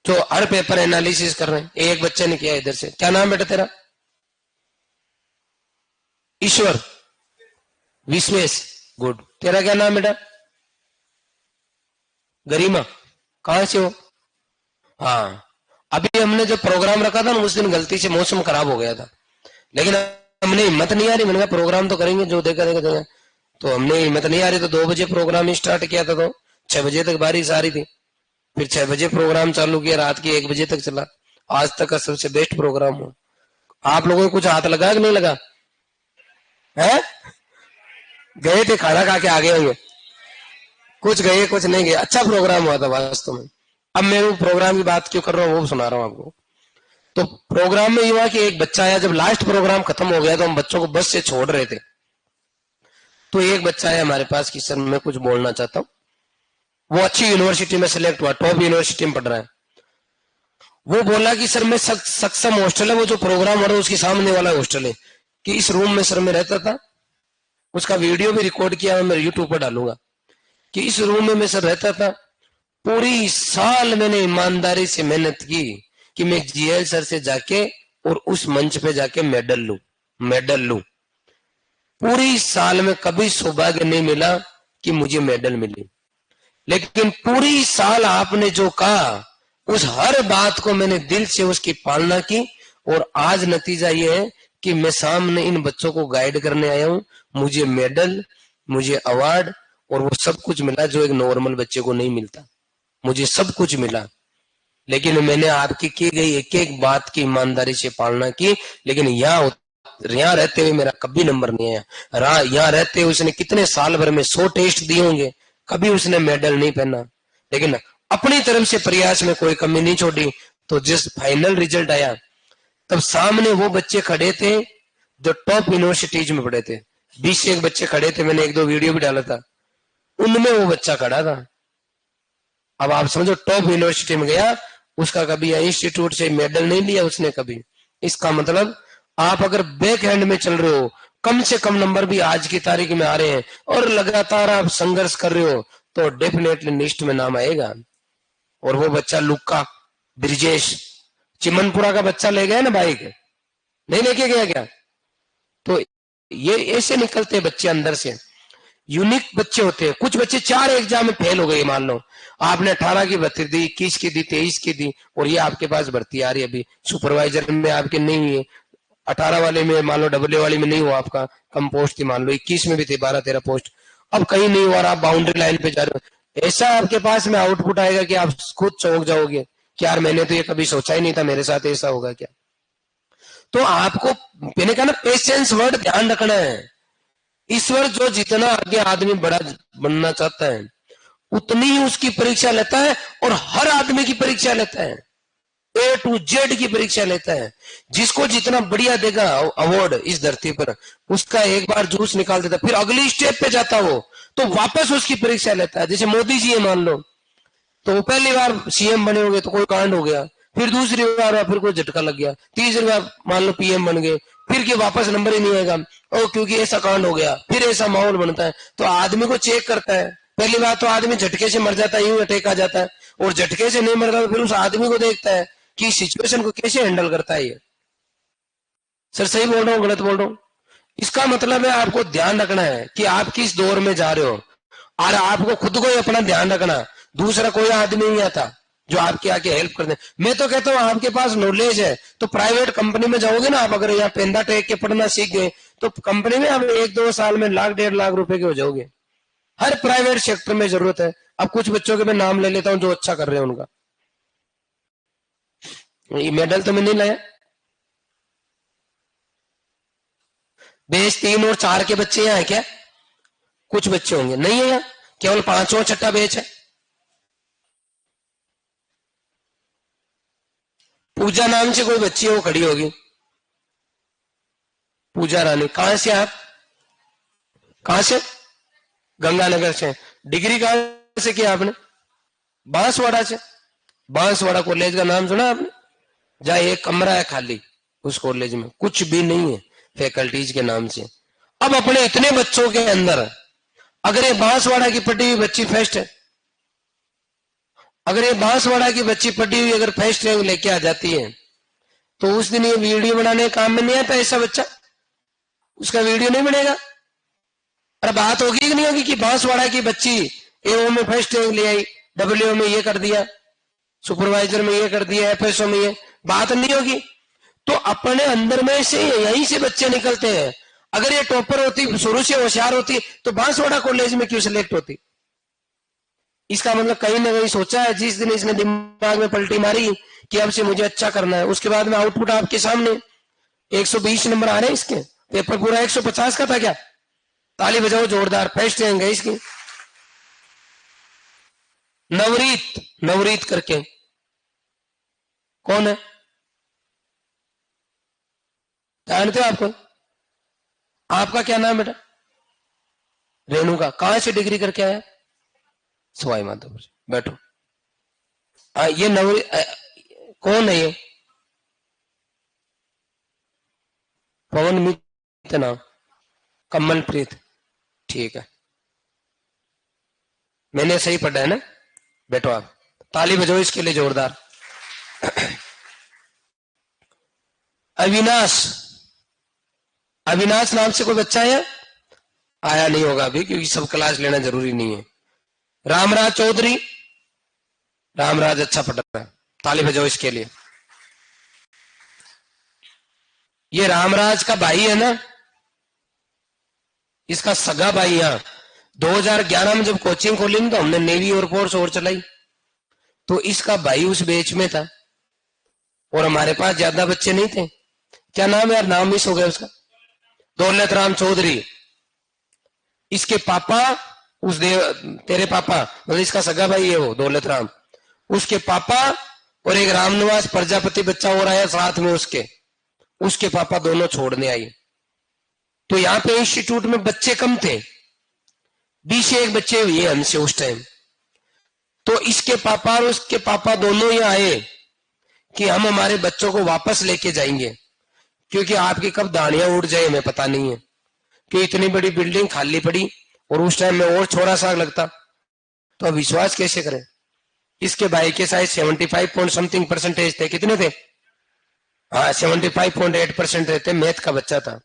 जो हर पेपर एनालिसिस कर रहे हैं। एक बच्चे ने किया इधर से, क्या नाम बेटा तेरा? ईश्वर, विश्वेश, गुड। तेरा क्या नाम बेटा? गरिमा, कहां से हो? हाँ, अभी हमने जो प्रोग्राम रखा था ना उस दिन गलती से मौसम खराब हो गया था, लेकिन हमने हिम्मत नहीं आ रही, मैंने कहा प्रोग्राम तो करेंगे, जो देखा देखा देगा, तो हमने हिम्मत नहीं आ रही तो 2 बजे प्रोग्राम स्टार्ट किया था, तो 6 बजे तक बारिश आ रही थी, फिर 6 बजे प्रोग्राम चालू किया, रात के 1 बजे तक चला। आज तक का सबसे बेस्ट प्रोग्राम हो। आप लोगों को कुछ हाथ लगा कि नहीं लगा है? गए थे खाना खा के आ गए होंगे, कुछ गए कुछ नहीं गए। अच्छा प्रोग्राम हुआ था वास्तव में। अब मैं वो प्रोग्राम की बात क्यों कर रहा हूँ वो सुना रहा हूँ आपको। तो प्रोग्राम में ये हुआ कि एक बच्चा आया, जब लास्ट प्रोग्राम खत्म हो गया तो हम बच्चों को बस से छोड़ रहे थे, तो एक बच्चा आया हमारे पास कि सर मैं कुछ बोलना चाहता हूँ। वो अच्छी यूनिवर्सिटी में सिलेक्ट हुआ, टॉप यूनिवर्सिटी में पढ़ रहा है। वो बोला कि सर मैं सक्षम हॉस्टल है, वो जो प्रोग्राम हो रहा है उसके सामने वाला हॉस्टल है, कि इस रूम में सर मैं रहता था। उसका वीडियो भी रिकॉर्ड किया, मैं यूट्यूब पर डालूंगा, कि इस रूम में मैं सर रहता था। पूरी साल मैंने ईमानदारी से मेहनत की कि मैं जीएल सर से जाके और उस मंच पे जाके मेडल लूं। पूरी साल में कभी सौभाग्य नहीं मिला कि मुझे मेडल मिली, लेकिन पूरी साल आपने जो कहा उस हर बात को मैंने दिल से उसकी पालना की, और आज नतीजा ये है कि मैं सामने इन बच्चों को गाइड करने आया हूं। मुझे मेडल, मुझे अवार्ड और वो सब कुछ मिला जो एक नॉर्मल बच्चे को नहीं मिलता। मुझे सब कुछ मिला, लेकिन मैंने आपकी की गई एक एक बात की ईमानदारी से पालना की। लेकिन यहाँ रहते हुए मेरा कभी नंबर नहीं आया। यहाँ रहते हुए उसने कितने साल भर में 100 टेस्ट दिए होंगे, कभी उसने मेडल नहीं पहना, लेकिन अपनी तरफ से प्रयास में कोई कमी नहीं छोड़ी। तो जिस फाइनल रिजल्ट आया तब सामने वो बच्चे खड़े थे जो टॉप यूनिवर्सिटीज में पढ़े थे। 20 से एक बच्चे खड़े थे, मैंने 1-2 वीडियो भी डाला था, उनमें वो बच्चा खड़ा था। अब आप समझो, टॉप यूनिवर्सिटी में गया, उसका कभी इंस्टीट्यूट से मेडल नहीं लिया उसने कभी। इसका मतलब आप अगर बैक हैंड में चल रहे हो, कम से कम नंबर भी आज की तारीख में आ रहे हैं और लगातार आप संघर्ष कर रहे हो, तो डेफिनेटली लिस्ट में नाम आएगा। और वो बच्चा लुक्का ब्रिजेश चिमनपुरा का बच्चा ले गया ना बाइक, नहीं लेके गया क्या? तो ये ऐसे निकलते बच्चे अंदर से, यूनिक बच्चे होते हैं। कुछ बच्चे 4 एग्जाम में फेल हो गए, मान लो आपने 18 की भर्ती दी, 21 की दी, 23 की दी, और ये आपके पास भर्ती आ रही है अभी सुपरवाइजर में आपके नहीं है। 18 वाले में मान लो डब्ल्यू वाली में नहीं हुआ आपका, कम पोस्ट थी, मान लो 21 में भी थे 12-13 पोस्ट, अब कहीं नहीं हुआ, आप बाउंड्री लाइन पे जा रहे हो। ऐसा आपके पास में आउटपुट आएगा कि आप खुद चौंक जाओगे कि यार मैंने तो ये कभी सोचा ही नहीं था मेरे साथ ऐसा होगा क्या। तो आपको मैंने कहा ना, पेशेंस वर्ड ध्यान रखना है। ईश्वर जो जितना आगे आदमी बड़ा बनना चाहता है उतनी ही उसकी परीक्षा लेता है, और हर आदमी की परीक्षा लेता है, A to Z की परीक्षा लेता है। जिसको जितना बढ़िया देगा अवार्ड इस धरती पर, उसका एक बार जूस निकाल देता, फिर अगली स्टेप पे जाता हो तो वापस उसकी परीक्षा लेता है। जैसे मोदी जी है मान लो, तो वो पहली बार सीएम बने होंगे तो कोई कांड हो गया, फिर दूसरी बार फिर कोई झटका लग गया, तीसरी बार मान लो पीएम बन गए, फिर के वापस नंबर ही नहीं आएगा, ओ क्योंकि ऐसा कांड हो गया, फिर ऐसा माहौल बनता है। तो आदमी को चेक करता है। पहली बार तो आदमी झटके से मर जाता है, यूं अटैक आ जाता है, और झटके से नहीं मरता तो फिर उस आदमी को देखता है कि सिचुएशन को कैसे हैंडल करता है ये। सर सही बोल रहा हूँ गलत बोल रहा हूँ? इसका मतलब है आपको ध्यान रखना है कि आप किस दौर में जा रहे हो, और आपको खुद को ही अपना ध्यान रखना। दूसरा कोई आदमी नहीं आता जो आपके आके हेल्प कर दे। मैं तो कहता हूँ आपके पास नॉलेज है तो प्राइवेट कंपनी में जाओगे ना आप, अगर यहाँ पेंदा टेक के पढ़ना सीख गए तो कंपनी में आप 1-2 साल में 1-1.5 लाख रुपए के हो जाओगे। हर प्राइवेट सेक्टर में जरूरत है। अब कुछ बच्चों के मैं नाम ले लेता हूँ जो अच्छा कर रहे हैं उनका। ये मेडल तो मैं नहीं लाया, बेच 3 और 4 के बच्चे यहाँ है क्या? कुछ बच्चे होंगे, नहीं है यहाँ, केवल 5 और 6 बेच है। पूजा नाम से कोई बच्ची है वो खड़ी होगी, पूजा रानी। कहां से आप? कहां से? गंगानगर से। डिग्री कहां से किया आपने? बांसवाड़ा से। बांसवाड़ा कॉलेज का नाम सुना आपने? जहां एक कमरा है खाली, उस कॉलेज में कुछ भी नहीं है फैकल्टीज के नाम से। अब अपने इतने बच्चों के अंदर अगर ये बांसवाड़ा की पढ़ी हुई बच्ची फर्स्ट है, अगर ये बांसवाड़ा की बच्ची पढ़ी हुई अगर फर्स्ट रैंक लेके आ जाती है, तो उस दिन ये वीडियो बनाने के काम में नहीं आता ऐसा बच्चा, उसका वीडियो नहीं बनेगा। अरे बात होगी कि नहीं होगी कि बांसवाड़ा की बच्ची एओ में फर्स्ट रैंक ले आई, डब्ल्यू में ये कर दिया, सुपरवाइजर में ये कर दिया, एफएसओ में ये, बात नहीं होगी। तो अपने अंदर में से यहीं से बच्चे निकलते हैं। अगर ये टॉपर होती, शुरू से होशियार होती, तो बांसवाड़ा कॉलेज में क्यों सिलेक्ट होती? इसका मतलब कहीं ना कहीं सोचा है, जिस दिन इसने दिमाग में पलटी मारी कि अब से मुझे अच्छा करना है, उसके बाद में आउटपुट आपके सामने 120 नंबर आ रहे हैं इसके। पेपर पूरा 150 का था क्या? ताली बजाओ जोरदार, फर्स्ट रैंक है इसकी। नवरीत, नवरीत करके कौन है, जानते हो आपको? आपका क्या नाम बेटा? रेणुका। कहां से डिग्री करके आया? सवाई माधोपुर से। बैठो। ये नवरी कौन है ये? पवन मित्र नाम, कमलप्रीत, ठीक है, मैंने सही पढ़ा है ना? बैठो आप, ताली बजाओ इसके लिए जोरदार। अविनाश, अविनाश नाम से कोई बच्चा है? आया नहीं होगा अभी, क्योंकि सब क्लास लेना जरूरी नहीं है। रामराज चौधरी, रामराज अच्छा पढ़ रहा है, ताली बजाओ इसके लिए। ये रामराज का भाई है ना, इसका सगा भाई। यहाँ 2011 में जब कोचिंग खोली ना, तो हमने नेवी और फोर्स और चलाई, तो इसका भाई उस बैच में था, और हमारे पास ज्यादा बच्चे नहीं थे। क्या नाम है यार, नाम मिस हो गया उसका, दौलत राम चौधरी। इसके पापा उस तेरे पापा मतलब इसका सगा भाई है वो दौलत राम, उसके पापा और एक रामनिवास प्रजापति बच्चा और आया साथ में, उसके पापा दोनों छोड़ने आई। तो यहाँ पे इंस्टीट्यूट में बच्चे कम थे, 20 बच्चे हुए हमसे उस टाइम। तो इसके पापा और उसके पापा दोनों ही आए कि हम हमारे बच्चों को वापस लेके जाएंगे, क्योंकि आपकी कब दानियां उड़ जाए हमें पता नहीं है, कि इतनी बड़ी बिल्डिंग खाली पड़ी, और उस टाइम में और छोटा सा लगता, तो अब विश्वास कैसे करें। इसके भाई के शायद 75 पॉइंट समथिंग परसेंटेज थे, कितने थे? हाँ 75.8% थे, मैथ का बच्चा था,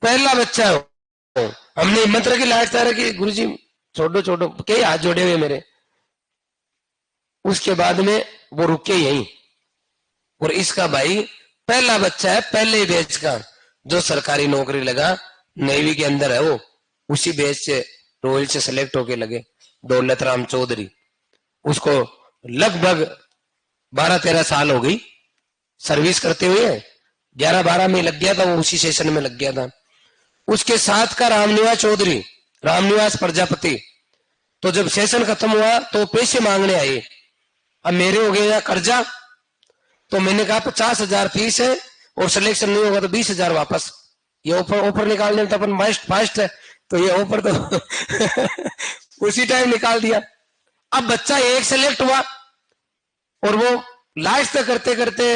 पहला बच्चा हो। हमने हिम्मत रखी, लाइट रखी, गुरुजी छोड़ो छोड़ो, कई हाथ जोड़े हुए मेरे। उसके बाद में वो रुके यहीं, और इसका भाई पहला बच्चा है, पहले बैच का, जो सरकारी नौकरी लगा, नेवी के अंदर है वो, उसी बैच से रॉयल से सेलेक्ट होके लगे, दौलत राम चौधरी। उसको लगभग 12-13 साल हो गई सर्विस करते हुए, 11-12 में लग गया था वो, उसी सेशन में लग गया था। उसके साथ का रामनिवास चौधरी, रामनिवास प्रजापति, तो जब सेशन खत्म हुआ तो पैसे मांगने आए। अब मेरे हो गए कर्जा, तो मैंने कहा 50,000 फीस है, और सिलेक्शन नहीं होगा तो 20,000 वापस। ये ऑफर निकालने में तो अपन फास्ट है, तो ये ऑफर तो उसी टाइम निकाल दिया। अब बच्चा एक सेलेक्ट हुआ, और वो लास्ट तक करते करते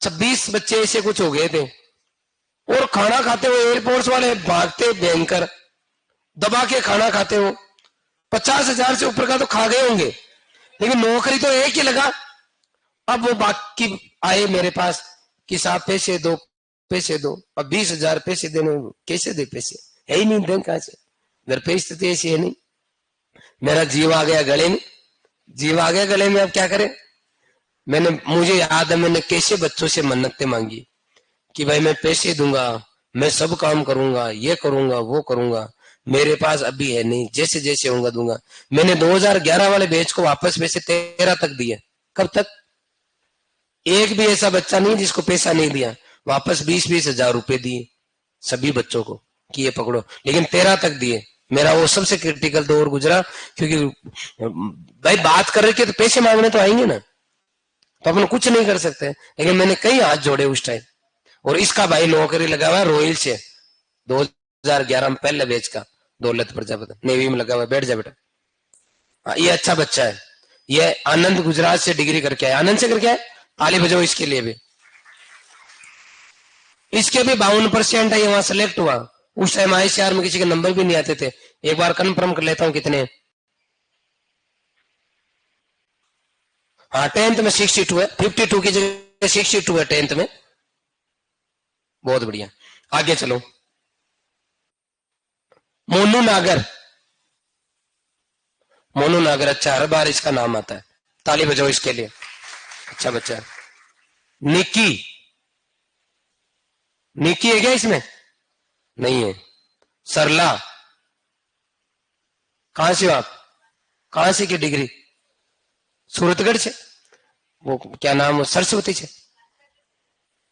26 बच्चे ऐसे कुछ हो गए थे, और खाना खाते हुए एयरफोर्स वाले भागते भयंकर, दबा के खाना खाते हो। 50,000 से ऊपर का तो खा गए होंगे, लेकिन नौकरी तो एक ही लगा। अब वो बाकी आए मेरे पास कि साहब पैसे दो, पैसे दो। अब 20,000 पैसे देने, कैसे दे पैसे, है ही नहीं, दे कहां से, घर पे स्थिति ऐसी है नहीं। मेरा जीव आ गया गले में, जीव आ गया गले में, अब क्या करें। मुझे याद है मैंने कैसे बच्चों से मन्नतें मांगी कि भाई मैं पैसे दूंगा, मैं सब काम करूंगा, ये करूंगा वो करूंगा, मेरे पास अभी है नहीं, जैसे जैसे होगा दूंगा। मैंने 2011 वाले बैच को वापस पैसे 13 तक दिए। कब तक? एक भी ऐसा बच्चा नहीं जिसको पैसा नहीं दिया, वापस 20-20 हजार रुपए दिए सभी बच्चों को कि ये पकड़ो, लेकिन 13 तक दिए। मेरा वो सबसे क्रिटिकल दौर गुजरा, क्योंकि भाई बात कर रहे थे तो पैसे मांगने तो आएंगे ना, तो अपन कुछ नहीं कर सकते। लेकिन मैंने कई हाथ जोड़े उस टाइम, और इसका भाई नौकरी लगा हुआ रॉयल से 2011 में, पहले बैच का, दौलत प्रजापति, नेवी में लगा हुआ। बैठ जा बेटा, ये अच्छा बच्चा है, ये आनंद गुजरात से डिग्री करके आया, आनंद से करके आया, ताली बजाओ इसके लिए भी। इसके भी 52% है, वहां सेलेक्ट हुआ। उस टाइम ICR में किसी के नंबर भी नहीं आते थे। एक बार कंफर्म कर लेता हूं कितने। हाँ 10th में 62 है, 52 की जगह 62 है 10th में, बहुत बढ़िया। आगे चलो, मोनू नागर, मोनू नागर अच्छा, हर बार इसका नाम आता है, ताली बजाओ इसके लिए, अच्छा बच्चा है। निकी, निकी है क्या इसमें? नहीं है। सरला, कहां से हो आप? कहां से की डिग्री? सूरतगढ़ से। वो क्या नाम, सरस्वती से।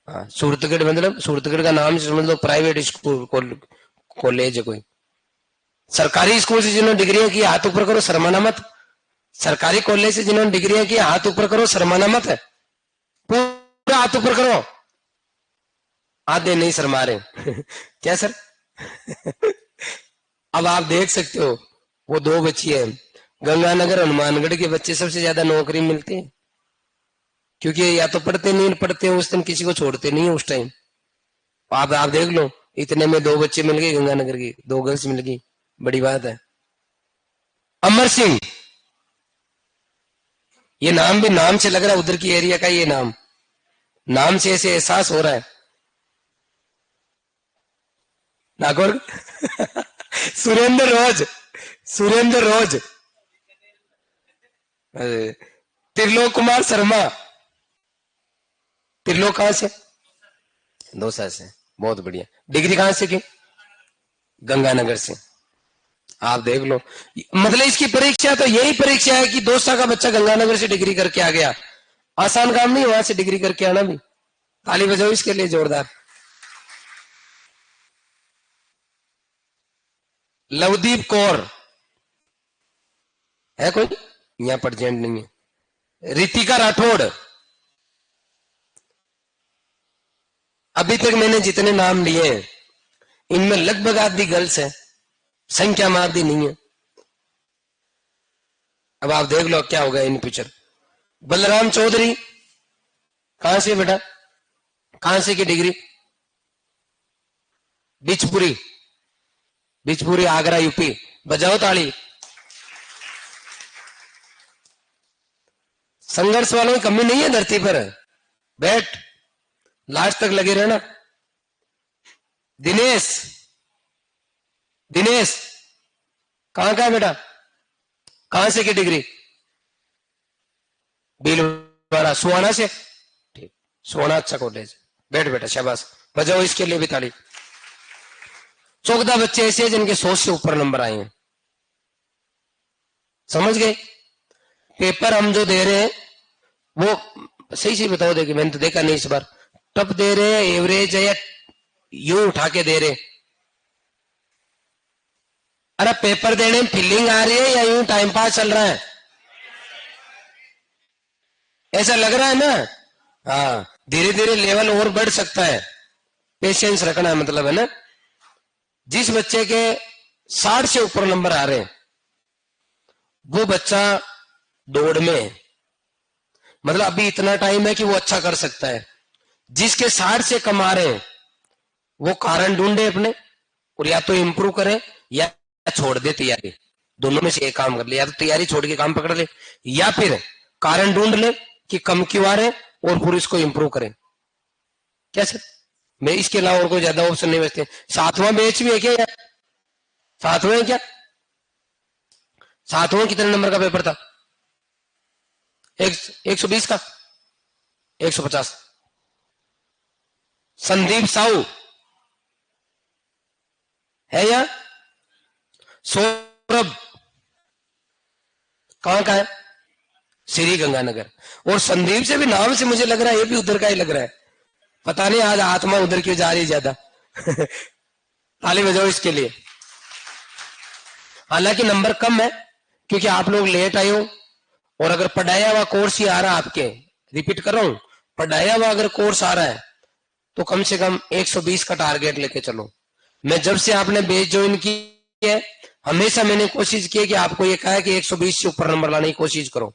हाँ, सूरतगढ़ मतलब सूरतगढ़ का नाम समझ लो प्राइवेट स्कूल कॉलेज है कोई। सरकारी स्कूल से जिन्होंने डिग्रियां की हाथ ऊपर करो, शर्माना मत। सरकारी कॉलेज से जिन्होंने डिग्रियां की हाथ ऊपर करो, शर्माना मत है। पूरा हाथ ऊपर करो। आधे नहीं शर्मा रहे क्या सर? अब आप देख सकते हो वो दो बच्ची है, गंगानगर हनुमानगढ़ के बच्चे सबसे ज्यादा नौकरी मिलती है, क्योंकि या तो पढ़ते नहीं, पढ़ते उस दिन किसी को छोड़ते नहीं है उस टाइम। आप देख लो, इतने में दो बच्चे मिल गए गंगानगर की, दो गर्ल्स मिल गई, बड़ी बात है। अमर सिंह, ये नाम भी नाम से लग रहा है उधर की एरिया का, ये नाम से ऐसे एहसास हो रहा है। नागौर सुरेंद्र रोज, सुरेंद्र रोज। त्रिलोक कुमार शर्मा, त्रिलोक कहां से? दौसा से। बहुत बढ़िया। डिग्री कहां से की? गंगानगर से। आप देख लो, मतलब इसकी परीक्षा तो यही परीक्षा है कि दौसा का बच्चा गंगानगर से डिग्री करके आ गया। आसान काम नहीं वहां से डिग्री करके आना भी। ताली बजाओ इसके लिए जोरदार। लवदीप कौर है कोई? यहां प्रेजेंट नहीं है। रितिका राठौड़। अभी तक मैंने जितने नाम लिए हैं इनमें लगभग आधी गर्ल्स है, संख्या में आधी नहीं है। अब आप देख लो क्या होगा इन फ्यूचर। बलराम चौधरी, कहां से बेटा? कहां से की डिग्री? बिचपुरी, बिचपुरी आगरा यूपी। बजाओ ताली। संघर्ष वालों की कमी नहीं है धरती पर। बैठ, लास्ट तक लगे रहना। दिनेश, दिनेश कहां का है बेटा? कहां से की डिग्री? भीलवाड़ा, सुहाना से। ठीक, सुहाना अच्छा कॉलेज। बैठ बेटा, शाबाश। बजाओ इसके लिए भी ताली। 14 बच्चे ऐसे हैं जिनके 100 से ऊपर नंबर आए हैं। समझ गए? पेपर हम जो दे रहे हैं वो सही से बताओ, देखिए मैंने तो देखा नहीं इस बार। टप दे रहे हैं, एवरेज है, या यूं उठा के दे रहे? अरे पेपर देने में फीलिंग आ रही है या यूं टाइम पास चल रहा है? ऐसा लग रहा है ना? हाँ, धीरे धीरे लेवल और बढ़ सकता है, पेशेंस रखना है, मतलब है ना। जिस बच्चे के 60 से ऊपर नंबर आ रहे हैं वो बच्चा दौड़ में है, मतलब अभी इतना टाइम है कि वो अच्छा कर सकता है। जिसके 60 से कम आ रहे हैं वो कारण ढूंढे अपने, और या तो इंप्रूव करे या छोड़ दे तैयारी। दोनों में से एक काम कर ले, या तो तैयारी छोड़ के काम पकड़ ले, या फिर कारण ढूंढ ले कि कम क्यों आ रहे और फिर इसको इंप्रूव करें। कैसे? मैं इसके अलावा और कोई ज्यादा ऑप्शन नहीं बचते। 7वां बैच भी है क्या यार? 7वां है क्या? 7वां कितने नंबर का पेपर था? 120 का? 150। संदीप साहू है या? सौरभ कहां का है? श्री गंगानगर। और संदीप से भी नाम से मुझे लग रहा है ये भी उधर का ही लग रहा है। पता नहीं आज आत्मा उधर क्यों जा रही है ज्यादा। ताली बजाओ इसके लिए। हालांकि नंबर कम है क्योंकि आप लोग लेट आए हो, और अगर पढ़ाया हुआ कोर्स ही आ रहा है आपके, रिपीट कर रहा हूं, पढ़ाया हुआ अगर कोर्स आ रहा है तो कम से कम 120 का टारगेट लेके चलो। मैं जब से आपने बैच ज्वाइन की है हमेशा मैंने कोशिश की है कि आपको ये कहा है कि 120 से ऊपर नंबर लाने की कोशिश करो।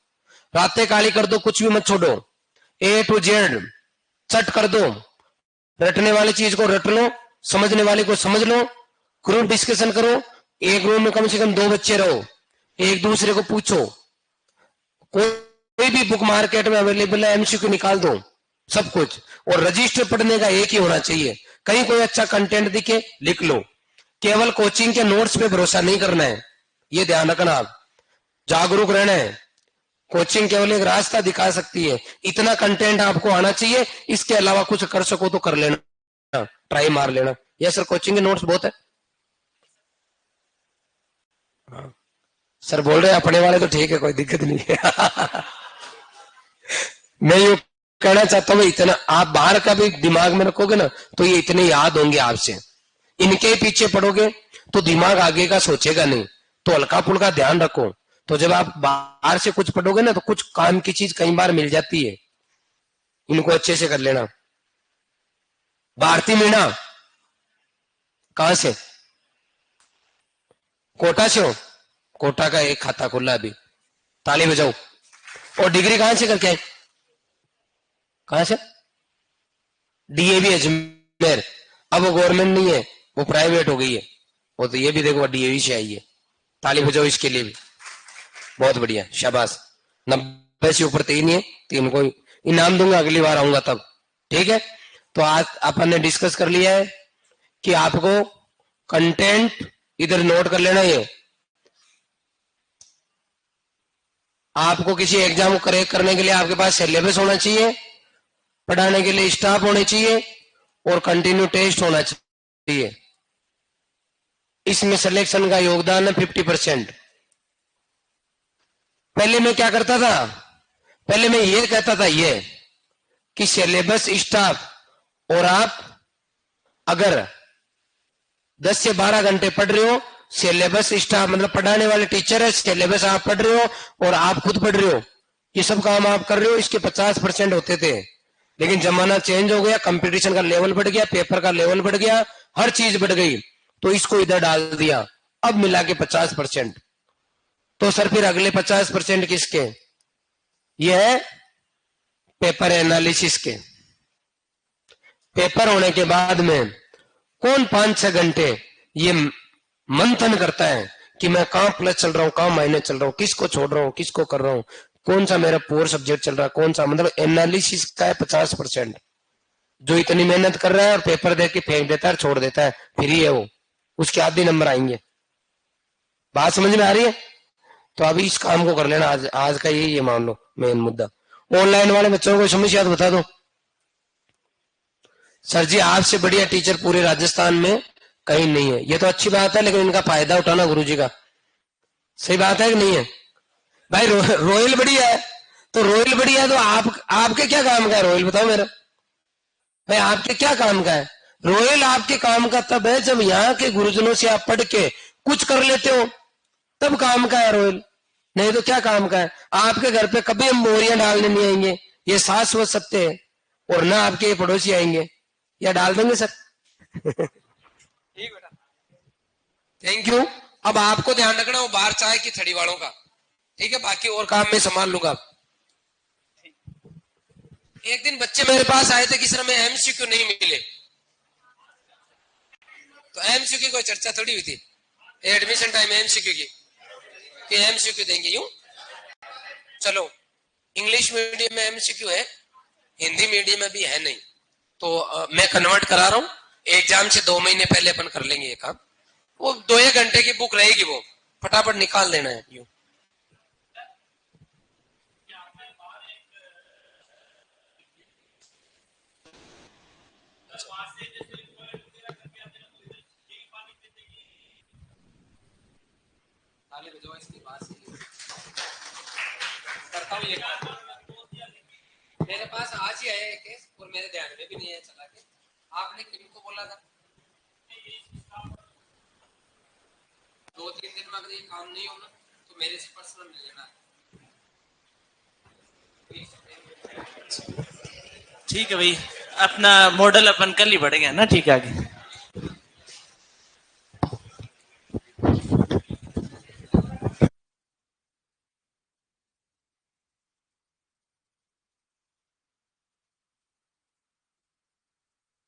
रातें काली कर दो, कुछ भी मत छोड़ो, A to Z चट कर दो। रटने वाली चीज को रट लो, समझने वाले को समझ लो, ग्रुप डिस्कशन करो। एक रूम में कम से कम 2 बच्चे रहो, एक दूसरे को पूछो। कोई भी बुक मार्केट में अवेलेबल है, MCQ निकाल दो, सब कुछ। और रजिस्टर पढ़ने का एक ही होना चाहिए। कहीं कोई अच्छा कंटेंट दिखे लिख लो। केवल कोचिंग के नोट्स पे भरोसा नहीं करना है, ये ध्यान रखना। आप जागरूक रहना है। कोचिंग केवल एक रास्ता दिखा सकती है, इतना कंटेंट आपको आना चाहिए। इसके अलावा कुछ कर सको तो कर लेना, ट्राई मार लेना। ये सर कोचिंग के नोट्स बहुत है। सर बोल रहे हैं अपने वाले तो ठीक है, कोई दिक्कत नहीं है। मैं यूं कहना चाहता हूँ, इतना आप बाहर का भी दिमाग में रखोगे ना तो ये इतने याद होंगे आपसे। इनके पीछे पड़ोगे तो दिमाग आगे का सोचेगा नहीं, तो हल्का फुल्का ध्यान रखो। तो जब आप बाहर से कुछ पढ़ोगे ना तो कुछ काम की चीज कई बार मिल जाती है, इनको अच्छे से कर लेना। भारती मीणा कहां से? कोटा से हो? कोटा का एक खाता खुला अभी, ताली बजाओ। और डिग्री कहां से करके आए? कहां से? डीएवी अजमेर। अब वो गवर्नमेंट नहीं है, वो प्राइवेट हो गई है। वो तो ये भी देखो डीएवी से आई है, ताली बजाओ इसके लिए भी। बहुत बढ़िया, शाबाश। 90 से ऊपर 3 है, 3 को इनाम दूंगा अगली बार आऊंगा तब, ठीक है। तो आज अपन ने डिस्कस कर लिया है कि आपको कंटेंट इधर नोट कर लेना। ये आपको किसी एग्जाम को करेक्ट करने के लिए आपके पास सिलेबस होना चाहिए, पढ़ाने के लिए स्टाफ होने चाहिए और कंटिन्यू टेस्ट होना चाहिए। इसमें सिलेक्शन का योगदान है 50%। पहले मैं क्या करता था, पहले मैं ये कहता था ये कि सिलेबस, स्टाफ और आप अगर 10 से 12 घंटे पढ़ रहे हो, सिलेबस स्टाफ मतलब पढ़ाने वाले टीचर है, सिलेबस आप पढ़ रहे हो और आप खुद पढ़ रहे हो, ये सब काम आप कर रहे हो, इसके 50% होते थे। लेकिन जमाना चेंज हो गया, कंपटीशन का लेवल बढ़ गया, पेपर का लेवल बढ़ गया, हर चीज बढ़ गई, तो इसको इधर डाल दिया, अब मिला के 50%। तो सर फिर अगले 50% किसके? ये है पेपर एनालिसिस के। पेपर होने के बाद में कौन 5-6 घंटे ये मंथन करता है कि मैं कहां प्लस चल रहा हूं, कहां माइनस चल रहा हूं, किसको छोड़ रहा हूं, किसको कर रहा हूं, कौन सा मेरा पुअर सब्जेक्ट चल रहा है, कौन सा, मतलब एनालिसिस का है 50%। जो इतनी मेहनत कर रहा है और पेपर दे के फेंक देता है, छोड़ देता है, फिर ही है वो, उसके आधे नंबर आएंगे। बात समझ में आ रही है? तो अभी इस काम को कर लेना, आज का यही है, मान लो मेन मुद्दा। ऑनलाइन वाले बच्चों को समस्या तो बता दो। सर जी आपसे बढ़िया टीचर पूरे राजस्थान में कहीं नहीं है, ये तो अच्छी बात है, लेकिन इनका फायदा उठाना गुरुजी का। सही बात है कि नहीं है भाई? रोयल बढ़िया है, तो रोयल बढ़िया है तो आपके क्या काम का है रोयल, बताओ मेरा भाई, आपके क्या काम का है रोयल? आपके काम का तब है जब यहाँ के गुरुजनों से आप पढ़ के कुछ कर लेते हो, तब काम का है रोयल, नहीं तो क्या काम का है? आपके घर पे कभी हम बोरियां डालने नहीं आएंगे, ये शाश्वत सत्य है। और ना आपके पड़ोसी आएंगे, या डाल देंगे सर? ठीक बेटा, थैंक यू। अब आपको ध्यान रखना वो बाहर चाय की थड़ी वालों का, ठीक है, बाकी और काम में संभाल लूंगा। एक दिन बच्चे मेरे पास आए थे कि सर हमें एमसीक्यू नहीं मिले, तो एमसीक्यू की कोई चर्चा थोड़ी हुई थी एडमिशन टाइम एमसीक्यू की, कि एमसीक्यू देंगे यूं। चलो इंग्लिश मीडियम में एमसीक्यू है, हिंदी मीडियम में भी है नहीं, तो मैं कन्वर्ट करा रहा हूँ। एग्जाम से 2 महीने पहले अपन कर लेंगे ये काम। वो 2-1 घंटे की बुक रहेगी, वो फटाफट निकाल देना है यूं। करता हूँ ये काम। मेरे पास आज ही आया है केस और मेरे ध्यान में भी नहीं है चला के। आपने किनको बोला था? 2-3 दिन में अगर ये काम नहीं होगा तो मेरे से पर्सनल मिल लेना। ठीक है भाई, अपना मॉडल अपन कल ही बढ़ेगा ना, ठीक है आगे।